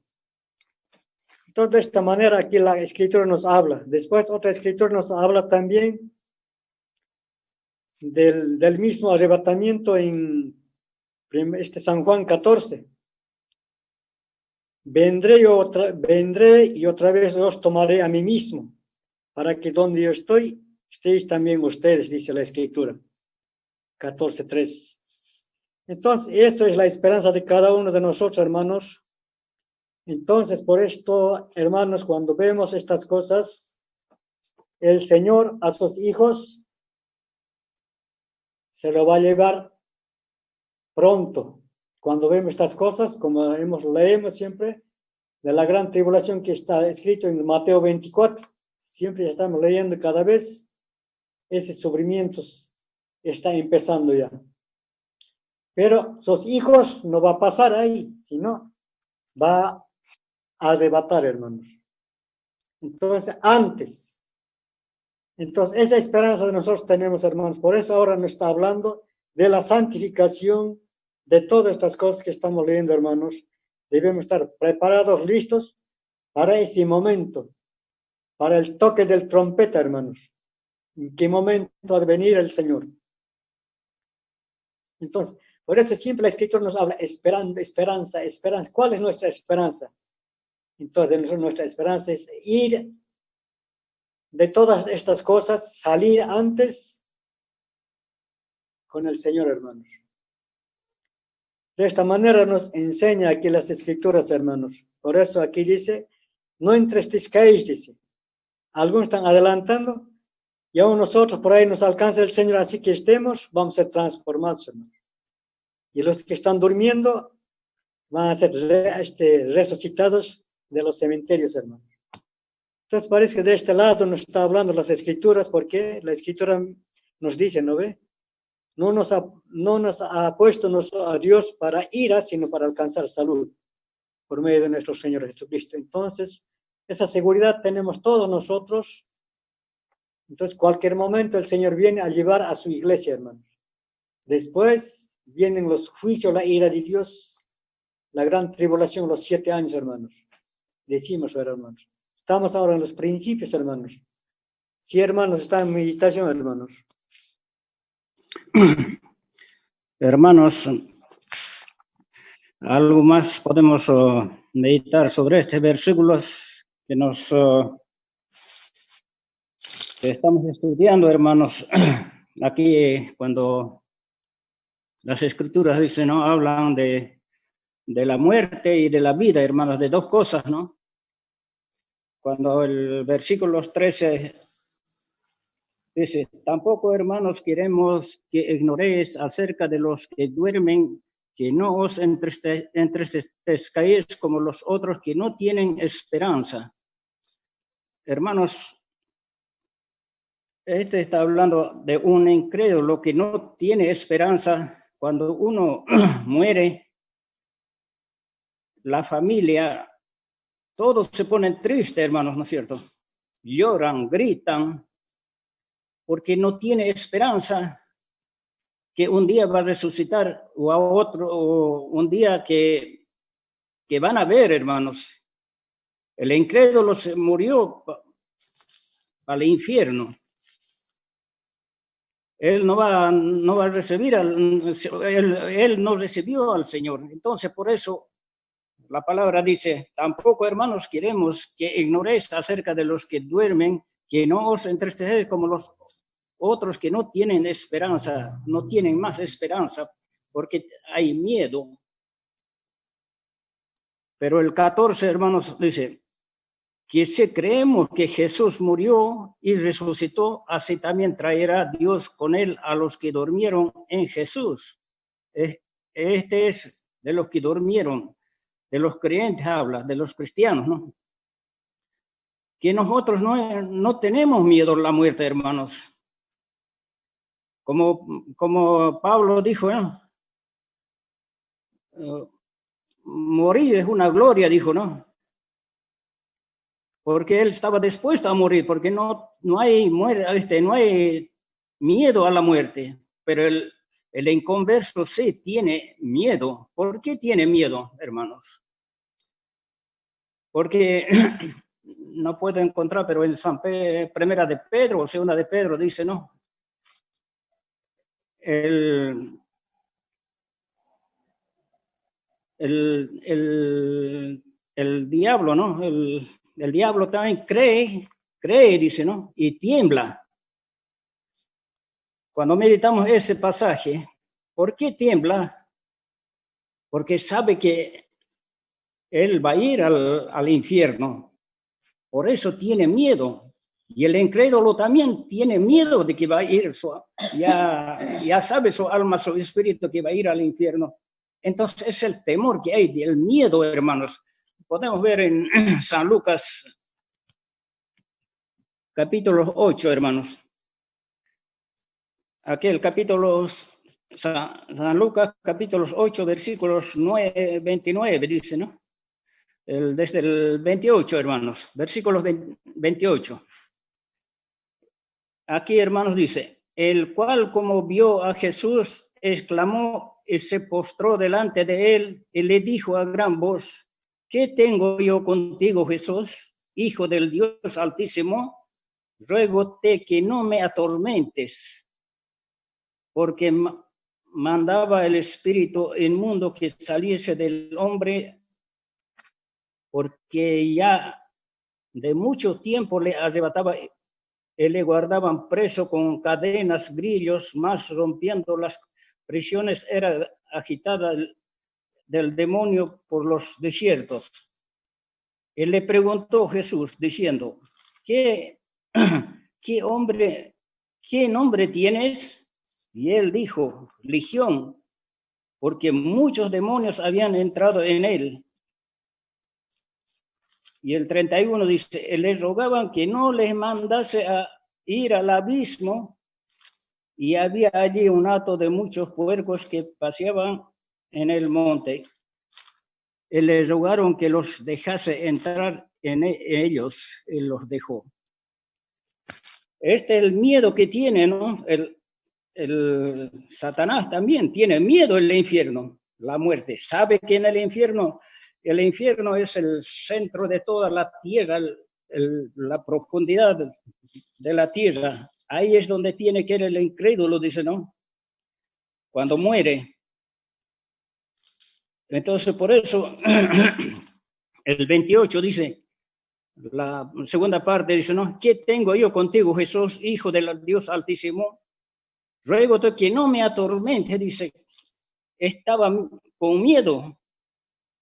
Entonces de esta manera aquí la escritura nos habla. Después otra escritura nos habla también del mismo arrebatamiento en San Juan 14. Vendré y otra vez os tomaré a mí mismo, para que donde yo estoy, estéis también ustedes, dice la Escritura. 14:3. Entonces, eso es la esperanza de cada uno de nosotros, hermanos. Entonces, por esto, hermanos, cuando vemos estas cosas, el Señor a sus hijos se lo va a llevar pronto. Cuando vemos estas cosas, como leemos siempre, de la gran tribulación que está escrito en Mateo 24, siempre estamos leyendo cada vez, esos sufrimientos están empezando ya. Pero sus hijos no va a pasar ahí, sino va a arrebatar, hermanos. Entonces, antes. Entonces, esa esperanza de nosotros tenemos, hermanos. Por eso ahora nos está hablando de la santificación, de todas estas cosas que estamos leyendo, hermanos. Debemos estar preparados, listos para ese momento, para el toque del trompeta, hermanos. ¿En qué momento ha de venir el Señor? Entonces, por eso siempre la Escritura nos habla esperanza. ¿Cuál es nuestra esperanza? Entonces, nuestra esperanza es ir de todas estas cosas, salir antes con el Señor, hermanos. De esta manera nos enseña aquí las Escrituras, hermanos. Por eso aquí dice, no entristezcáis, dice. Algunos están adelantando y aún nosotros por ahí nos alcanza el Señor, así que estemos, vamos a ser transformados, hermanos. Y los que están durmiendo van a ser resucitados de los cementerios, hermanos. Entonces parece que de este lado nos está hablando las Escrituras, porque la Escritura nos dice, ¿no ve? No nos ha puesto a Dios para ira, sino para alcanzar salud por medio de nuestro Señor Jesucristo. Entonces, esa seguridad tenemos todos nosotros. Entonces, cualquier momento el Señor viene a llevar a su iglesia, hermanos. Después vienen los juicios, la ira de Dios, la gran tribulación, los 7 años, hermanos. Decimos, hermanos. Estamos ahora en los principios, hermanos. Sí, hermanos, está en meditación, hermanos. Hermanos, algo más podemos meditar sobre este versículos que que estamos estudiando, hermanos. Aquí cuando las Escrituras dicen, ¿no? Hablan de la muerte y de la vida, hermanos, de dos cosas, ¿no? Cuando el versículo 13 dice, tampoco, hermanos, queremos que ignoréis acerca de los que duermen, que no os entristezcáis como los otros que no tienen esperanza. Hermanos, este está hablando de un incrédulo que no tiene esperanza. Cuando uno muere, la familia, todos se ponen tristes, hermanos, ¿no es cierto? Lloran, gritan, porque no tiene esperanza que un día va a resucitar o a otro, o un día que van a ver, hermanos. El incrédulo se murió al infierno. Él no va a recibir, él no recibió al Señor. Entonces, por eso la palabra dice, tampoco, hermanos, queremos que ignoréis acerca de los que duermen, que no os entristecéis como los otros que no tienen esperanza, no tienen más esperanza, porque hay miedo. Pero el 14, hermanos, dice, que si creemos que Jesús murió y resucitó, así también traerá Dios con él a los que durmieron en Jesús. Este es de los que durmieron, de los creyentes habla, de los cristianos, ¿no? Que nosotros no tenemos miedo a la muerte, hermanos. Como Pablo dijo, ¿no? Morir es una gloria, dijo, ¿no? Porque él estaba dispuesto a morir, porque no hay miedo a la muerte, pero el inconverso sí tiene miedo. ¿Por qué tiene miedo, hermanos? Porque no puedo encontrar, pero en Primera de Pedro o Segunda de Pedro dice, ¿no? El diablo, ¿no? El diablo también cree, dice, ¿no? Y tiembla. Cuando meditamos ese pasaje, ¿por qué tiembla? Porque sabe que él va a ir al infierno. Por eso tiene miedo. Y el incrédulo también tiene miedo de que va a ir, ya sabe su alma, su espíritu que va a ir al infierno. Entonces es el temor que hay, el miedo, hermanos. Podemos ver en San Lucas, capítulo 8, hermanos. Aquí el capítulo, San Lucas, capítulos 8, versículos 29, dice, ¿no? Desde el 28, hermanos, versículos 28. Aquí, hermanos, dice, el cual como vio a Jesús, exclamó y se postró delante de él y le dijo a gran voz, ¿qué tengo yo contigo, Jesús, Hijo del Dios Altísimo? Ruégote que no me atormentes, porque mandaba el espíritu inmundo que saliese del hombre, porque ya de mucho tiempo le arrebataba y le guardaban preso con cadenas, grillos, más rompiendo las prisiones era agitada del demonio por los desiertos. Él le preguntó Jesús diciendo, ¿qué nombre tienes? Y él dijo, Legión, porque muchos demonios habían entrado en él. Y el 31 dice, les rogaban que no les mandase a ir al abismo, y había allí un hato de muchos puercos que paseaban en el monte. Y les rogaron que los dejase entrar en ellos, y los dejó. Este es el miedo que tiene, ¿no? El Satanás también tiene miedo al infierno, la muerte. Sabe que en el infierno es el centro de toda la tierra, la profundidad de la tierra. Ahí es donde tiene que ir el incrédulo, dice, ¿no? Cuando muere. Entonces, por eso, el 28 dice, la segunda parte dice, ¿no? ¿Qué tengo yo contigo, Jesús, Hijo del Dios Altísimo? Ruégote que no me atormente, dice. Estaba con miedo.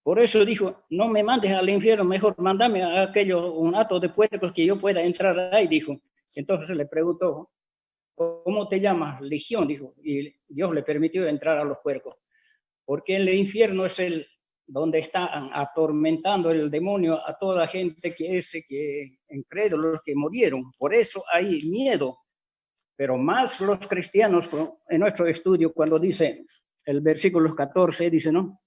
Por eso dijo, no me mandes al infierno, mejor mándame a un hato de puercos que yo pueda entrar ahí, dijo. Entonces le preguntó, ¿cómo te llamas? Legión, dijo. Y Dios le permitió entrar a los puercos. Porque el infierno es donde están atormentando el demonio a toda gente que incrédulos que murieron. Por eso hay miedo. Pero más los cristianos, en nuestro estudio, cuando dice el versículo 14, dice, ¿no?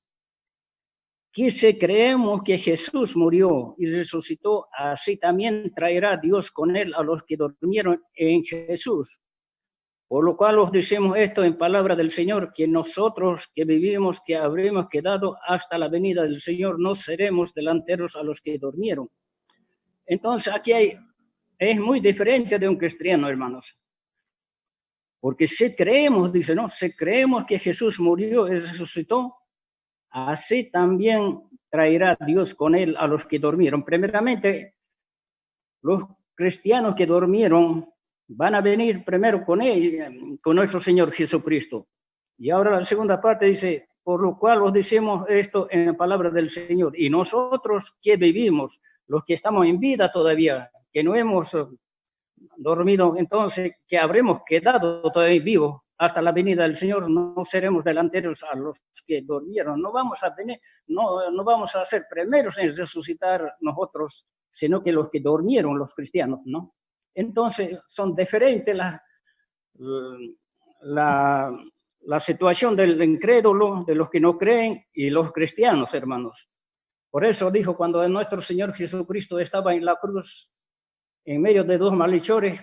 Que si creemos que Jesús murió y resucitó, así también traerá Dios con él a los que durmieron en Jesús. Por lo cual os decimos esto en palabra del Señor, que nosotros que vivimos, que habremos quedado hasta la venida del Señor, no seremos delanteros a los que durmieron. Entonces aquí es muy diferente de un cristiano, hermanos. Porque si creemos, dice, ¿no? Si creemos que Jesús murió y resucitó, así también traerá Dios con él a los que durmieron. Primeramente, los cristianos que durmieron van a venir primero con él, con nuestro Señor Jesucristo. Y ahora la segunda parte dice, por lo cual os decimos esto en la palabra del Señor. Y nosotros que vivimos, los que estamos en vida todavía, que no hemos dormido, entonces que habremos quedado todavía vivos hasta la venida del Señor, no seremos delanteros a los que durmieron. No vamos a venir, no vamos a ser primeros en resucitar nosotros, sino que los que durmieron, los cristianos, ¿no? Entonces son diferentes la situación del incrédulo, de los que no creen, y los cristianos, hermanos. Por eso dijo, cuando nuestro Señor Jesucristo estaba en la cruz, en medio de dos malhechores,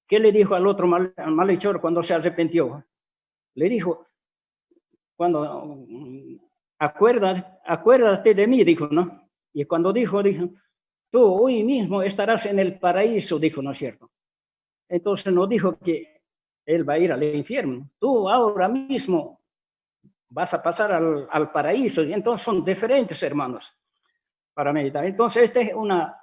¿qué le dijo al otro malhechor cuando se arrepintió? Le dijo, acuérdate de mí, dijo, ¿no? Y cuando dijo, tú hoy mismo estarás en el paraíso, dijo, ¿no es cierto? Entonces no dijo que él va a ir al infierno. Tú ahora mismo vas a pasar al paraíso. Y entonces son diferentes, hermanos, para meditar. Entonces esta es una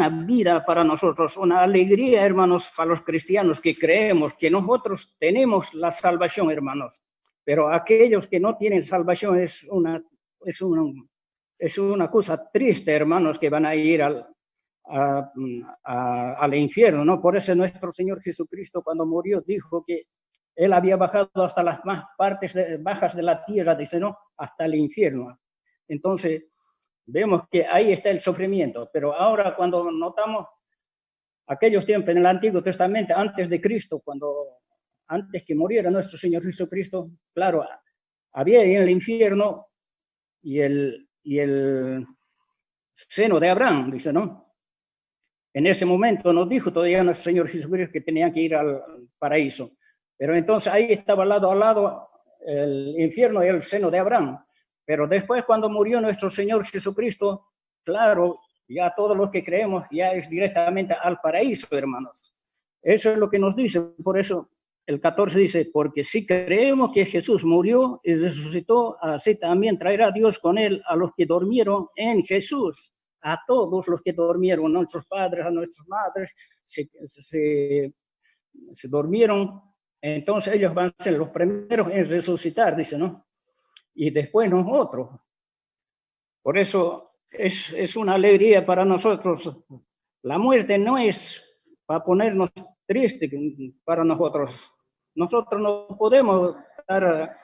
vida para nosotros, una alegría, hermanos, para los cristianos que creemos que nosotros tenemos la salvación, hermanos. Pero aquellos que no tienen salvación es una cosa triste, hermanos, que van a ir al infierno, ¿no? Por eso nuestro Señor Jesucristo, cuando murió, dijo que Él había bajado hasta las más partes bajas de la tierra, dice, ¿no? Hasta el infierno. Entonces, vemos que ahí está el sufrimiento, pero ahora cuando notamos aquellos tiempos en el Antiguo Testamento, antes de Cristo, antes que muriera nuestro Señor Jesucristo, claro, había en el infierno y el seno de Abraham, dice, ¿no? En ese momento nos dijo todavía nuestro Señor Jesucristo que tenían que ir al paraíso, pero entonces ahí estaba lado a lado el infierno y el seno de Abraham. Pero después, cuando murió nuestro Señor Jesucristo, claro, ya todos los que creemos ya es directamente al paraíso, hermanos. Eso es lo que nos dice. Por eso el 14 dice, porque si creemos que Jesús murió y resucitó, así también traerá Dios con él a los que durmieron en Jesús. A todos los que durmieron, a nuestros padres, a nuestras madres, se durmieron, entonces ellos van a ser los primeros en resucitar, dice, ¿no? Y después nosotros. Por eso es una alegría para nosotros. La muerte no es para ponernos tristes para nosotros. Nosotros no podemos estar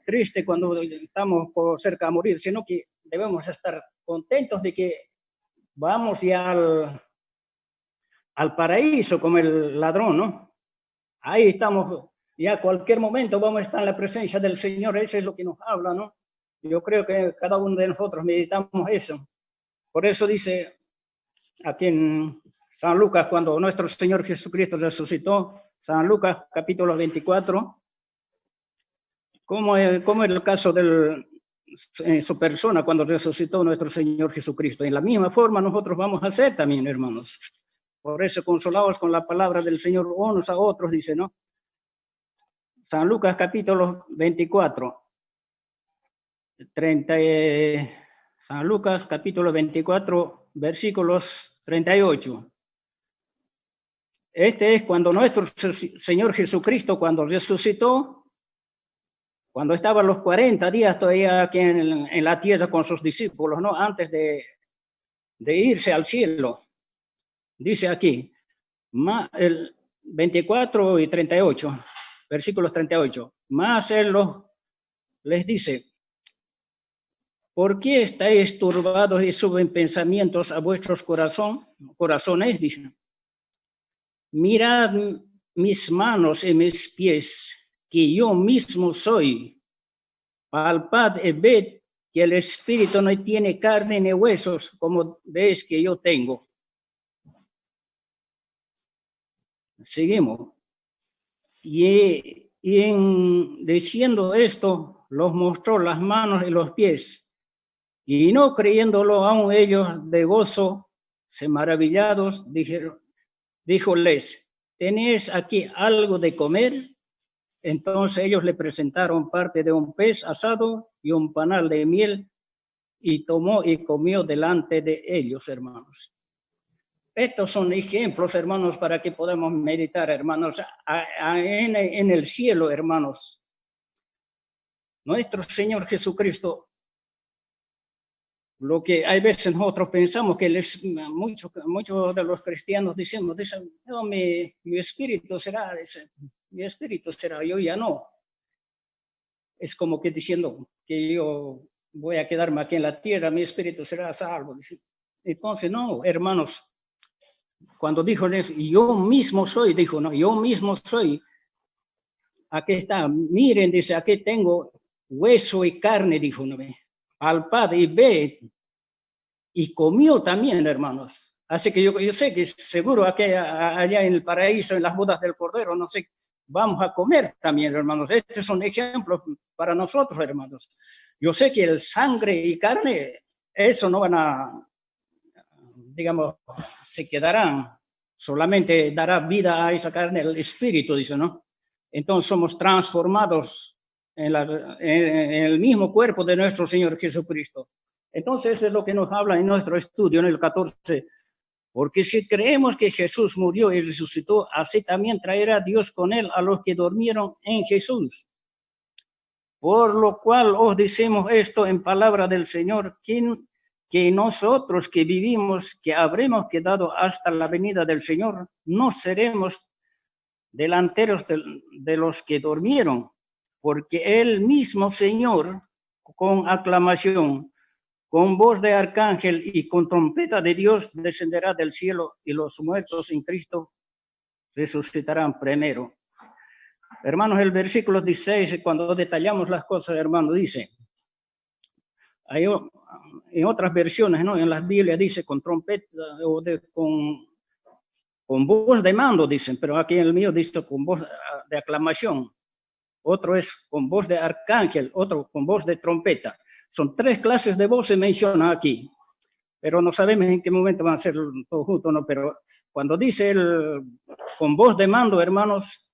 tristes cuando estamos cerca de morir, sino que debemos estar contentos de que vamos ya al paraíso como el ladrón, ¿no? Ahí estamos. Ya a cualquier momento vamos a estar en la presencia del Señor. Eso es lo que nos habla, ¿no? Yo creo que cada uno de nosotros meditamos eso. Por eso dice aquí en San Lucas, cuando nuestro Señor Jesucristo resucitó, San Lucas capítulo 24, ¿cómo es el caso de su persona cuando resucitó nuestro Señor Jesucristo? En la misma forma nosotros vamos a hacer también, hermanos. Por eso consolados con la palabra del Señor unos a otros, dice, ¿no? San Lucas capítulo 24, San Lucas capítulo 24, versículos 38. Este es cuando nuestro Señor Jesucristo, cuando resucitó, cuando estaba los 40 días todavía aquí en la tierra con sus discípulos, ¿no? Antes de irse al cielo. Dice aquí, el 24 y 38. Versículos 38. Más él les dice, ¿por qué estáis turbados y suben pensamientos a vuestros corazones? Dice, mirad mis manos y mis pies, que yo mismo soy. Palpad y ved que el espíritu no tiene carne ni huesos, como veis que yo tengo. Seguimos. Y en diciendo esto, los mostró las manos y los pies. Y no creyéndolo aún ellos de gozo, se maravillados, díjoles, ¿tenéis aquí algo de comer? Entonces ellos le presentaron parte de un pez asado y un panal de miel, y tomó y comió delante de ellos, hermanos. Estos son ejemplos, hermanos, para que podamos meditar, hermanos, en el cielo, hermanos. Nuestro Señor Jesucristo, lo que hay veces nosotros pensamos que muchos de los cristianos dicen, no, mi espíritu será, mi espíritu será, yo ya no. Es como que diciendo que yo voy a quedarme aquí en la tierra, mi espíritu será salvo. Entonces, no, hermanos, cuando dijo, yo mismo soy, dijo, no, yo mismo soy. Aquí está, miren, dice, aquí tengo hueso y carne, dijo, no, palpad y ve. Y comió también, hermanos. Así que yo sé que seguro aquí, allá en el paraíso, en las bodas del Cordero, no sé, vamos a comer también, hermanos. Estos son ejemplos para nosotros, hermanos. Yo sé que el sangre y carne, eso no van a, digamos, se quedarán. Solamente dará vida a esa carne el Espíritu, dice, ¿no? Entonces somos transformados en el mismo cuerpo de nuestro Señor Jesucristo. Entonces eso es lo que nos habla en nuestro estudio, en el 14. Porque si creemos que Jesús murió y resucitó, así también traerá Dios con él a los que durmieron en Jesús. Por lo cual os decimos esto en palabra del Señor, que nosotros que vivimos, que habremos quedado hasta la venida del Señor, no seremos delanteros de los que durmieron, porque el mismo Señor, con aclamación, con voz de arcángel y con trompeta de Dios, descenderá del cielo, y los muertos en Cristo resucitarán primero. Hermanos, el versículo 16, cuando detallamos las cosas, hermanos, dice, hay, en otras versiones, ¿no? En las Biblias dice con trompeta o con voz de mando, dicen, pero aquí en el mío dice con voz de aclamación. Otro es con voz de arcángel, otro con voz de trompeta. Son 3 clases de voz se mencionan aquí, pero no sabemos en qué momento van a ser todos juntos, ¿no? Pero cuando dice con voz de mando, hermanos,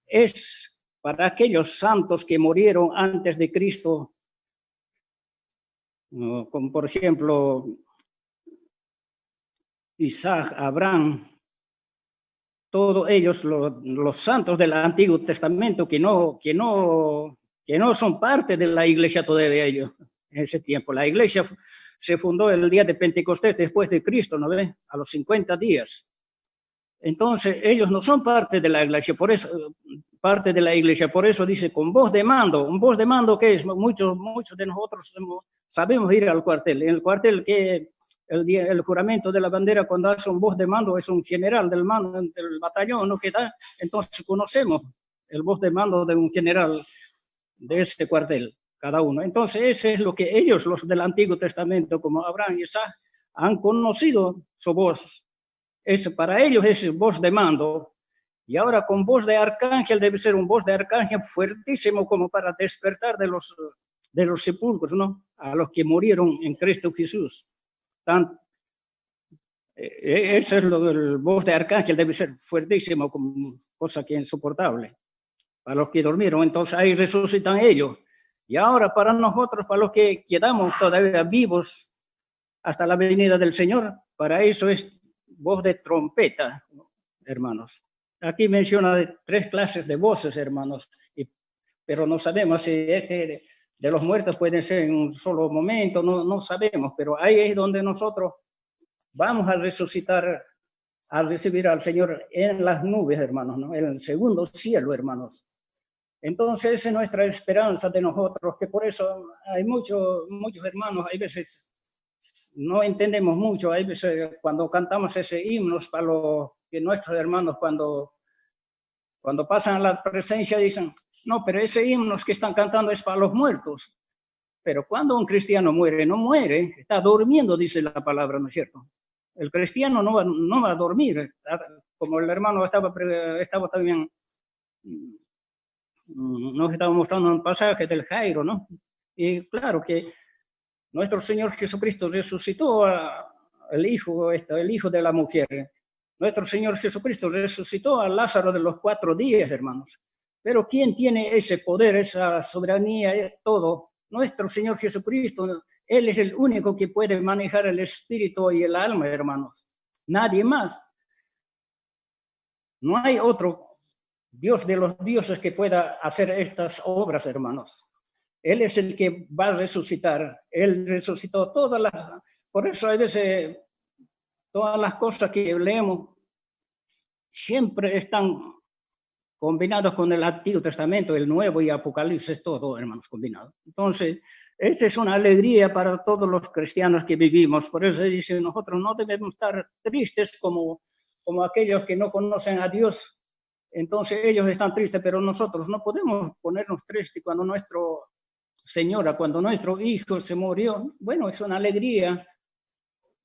es para aquellos santos que murieron antes de Cristo, como por ejemplo Isaac, Abraham, todos ellos, los santos del Antiguo Testamento, que no son parte de la iglesia todavía ellos en ese tiempo. La iglesia se fundó el día de Pentecostés después de Cristo, ¿no ve? A los 50 días. Entonces, ellos no son parte de la iglesia, por eso dice con voz de mando. ¿Un voz de mando qué es? Muchos de nosotros sabemos ir al cuartel. En el cuartel, que el juramento de la bandera, cuando hace un voz de mando, es un general del batallón, ¿no? Que da, entonces conocemos el voz de mando de un general de ese cuartel, cada uno. Entonces, ese es lo que ellos, los del Antiguo Testamento, como Abraham y Isaac, han conocido su voz. Para ellos es voz de mando. Y ahora con voz de arcángel debe ser un voz de arcángel fuertísimo, como para despertar de los sepulcros, ¿no? A los que murieron en Cristo Jesús. Eso es el voz de arcángel, debe ser fuertísimo, como cosa que es insoportable. Para los que durmieron, entonces ahí resucitan ellos. Y ahora para nosotros, para los que quedamos todavía vivos hasta la venida del Señor, para eso es voz de trompeta, hermanos. Aquí menciona 3 clases de voces, hermanos, pero no sabemos si de los muertos puede ser en un solo momento, no sabemos, pero ahí es donde nosotros vamos a resucitar, a recibir al Señor en las nubes, hermanos, ¿no? En el segundo cielo, hermanos. Entonces, esa es nuestra esperanza de nosotros, que por eso hay muchos hermanos, hay veces no entendemos mucho, hay veces cuando cantamos ese himnos para que nuestros hermanos cuando pasan a la presencia dicen, no, pero ese himnos que están cantando es para los muertos. Pero cuando un cristiano muere, no muere, está durmiendo, dice la palabra, ¿no es cierto? El cristiano no va a dormir, como el hermano estaba también, nos estaba mostrando un pasaje del Jairo, ¿no? Y claro que Nuestro Señor Jesucristo resucitó el hijo de la mujer. Nuestro Señor Jesucristo resucitó a Lázaro de los 4 días, hermanos. Pero ¿quién tiene ese poder, esa soberanía, todo? Nuestro Señor Jesucristo. Él es el único que puede manejar el espíritu y el alma, hermanos. Nadie más. No hay otro Dios de los dioses que pueda hacer estas obras, hermanos. Él es el que va a resucitar. Él resucitó todas las... Por eso a veces todas las cosas que leemos siempre están combinados con el Antiguo Testamento, el Nuevo y Apocalipsis, todo, hermanos, combinado. Entonces, esta es una alegría para todos los cristianos que vivimos. Por eso dice, nosotros no debemos estar tristes como aquellos que no conocen a Dios. Entonces, ellos están tristes, pero nosotros no podemos ponernos tristes cuando nuestro hijo se murió. Bueno, es una alegría,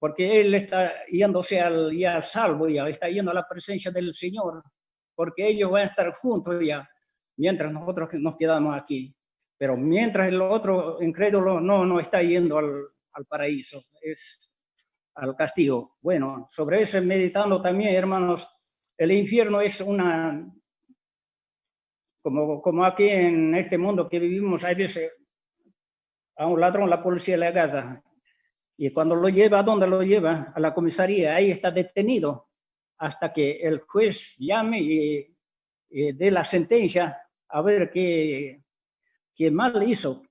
porque él está yéndose ya salvo, ya está yendo a la presencia del Señor, porque ellos van a estar juntos ya, mientras nosotros nos quedamos aquí. Pero mientras el otro incrédulo no está yendo al paraíso, es al castigo. Bueno, sobre eso meditando también, hermanos, el infierno es como aquí en este mundo que vivimos, hay veces a un ladrón la policía le agarra, y cuando lo lleva, ¿a dónde lo lleva? A la comisaría, ahí está detenido, hasta que el juez llame y dé la sentencia a ver qué mal hizo.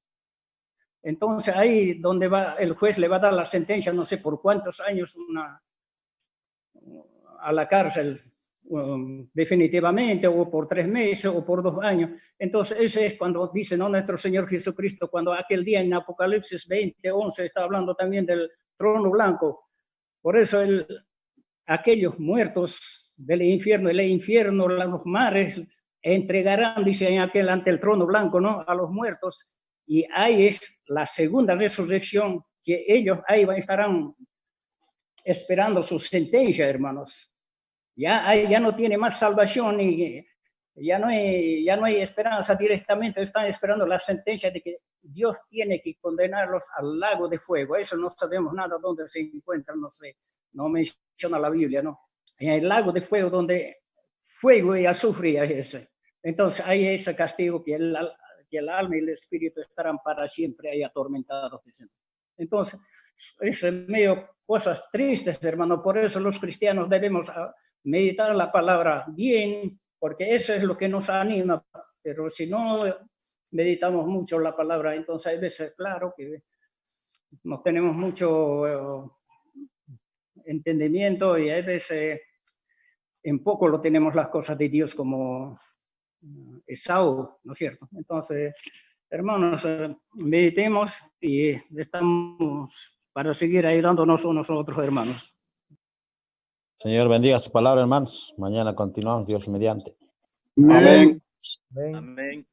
Entonces ahí donde el juez le va a dar la sentencia, no sé por cuántos años a la cárcel, definitivamente, o por 3 meses, o por 2 años. Entonces ese es cuando dice, ¿no?, nuestro Señor Jesucristo, cuando aquel día en Apocalipsis 20:11 está hablando también del trono blanco. Por eso aquellos muertos del infierno, el infierno, los mares, entregarán, dice ante el trono blanco, ¿no?, a los muertos, y ahí es la segunda resurrección, que ellos ahí estarán esperando su sentencia, hermanos. Ya no tiene más salvación y ya no hay esperanza directamente, están esperando la sentencia de que Dios tiene que condenarlos al lago de fuego. Eso no sabemos nada dónde se encuentran, no sé, no menciona la Biblia, ¿no? En el lago de fuego donde fuego y azufre es ese. Entonces hay ese castigo que el alma y el espíritu estarán para siempre ahí atormentados. Entonces, es medio cosas tristes, hermano. Por eso los cristianos debemos meditar la palabra bien, porque eso es lo que nos anima. Pero si no meditamos mucho la palabra, entonces hay veces, claro, que no tenemos mucho entendimiento, y hay veces en poco lo tenemos las cosas de Dios, como Esaú, ¿no es cierto? Entonces, hermanos, meditemos y estamos para seguir ayudándonos unos a otros, hermanos. Señor, bendiga su palabra, hermanos. Mañana continuamos, Dios mediante. Amén. Amén. Amén.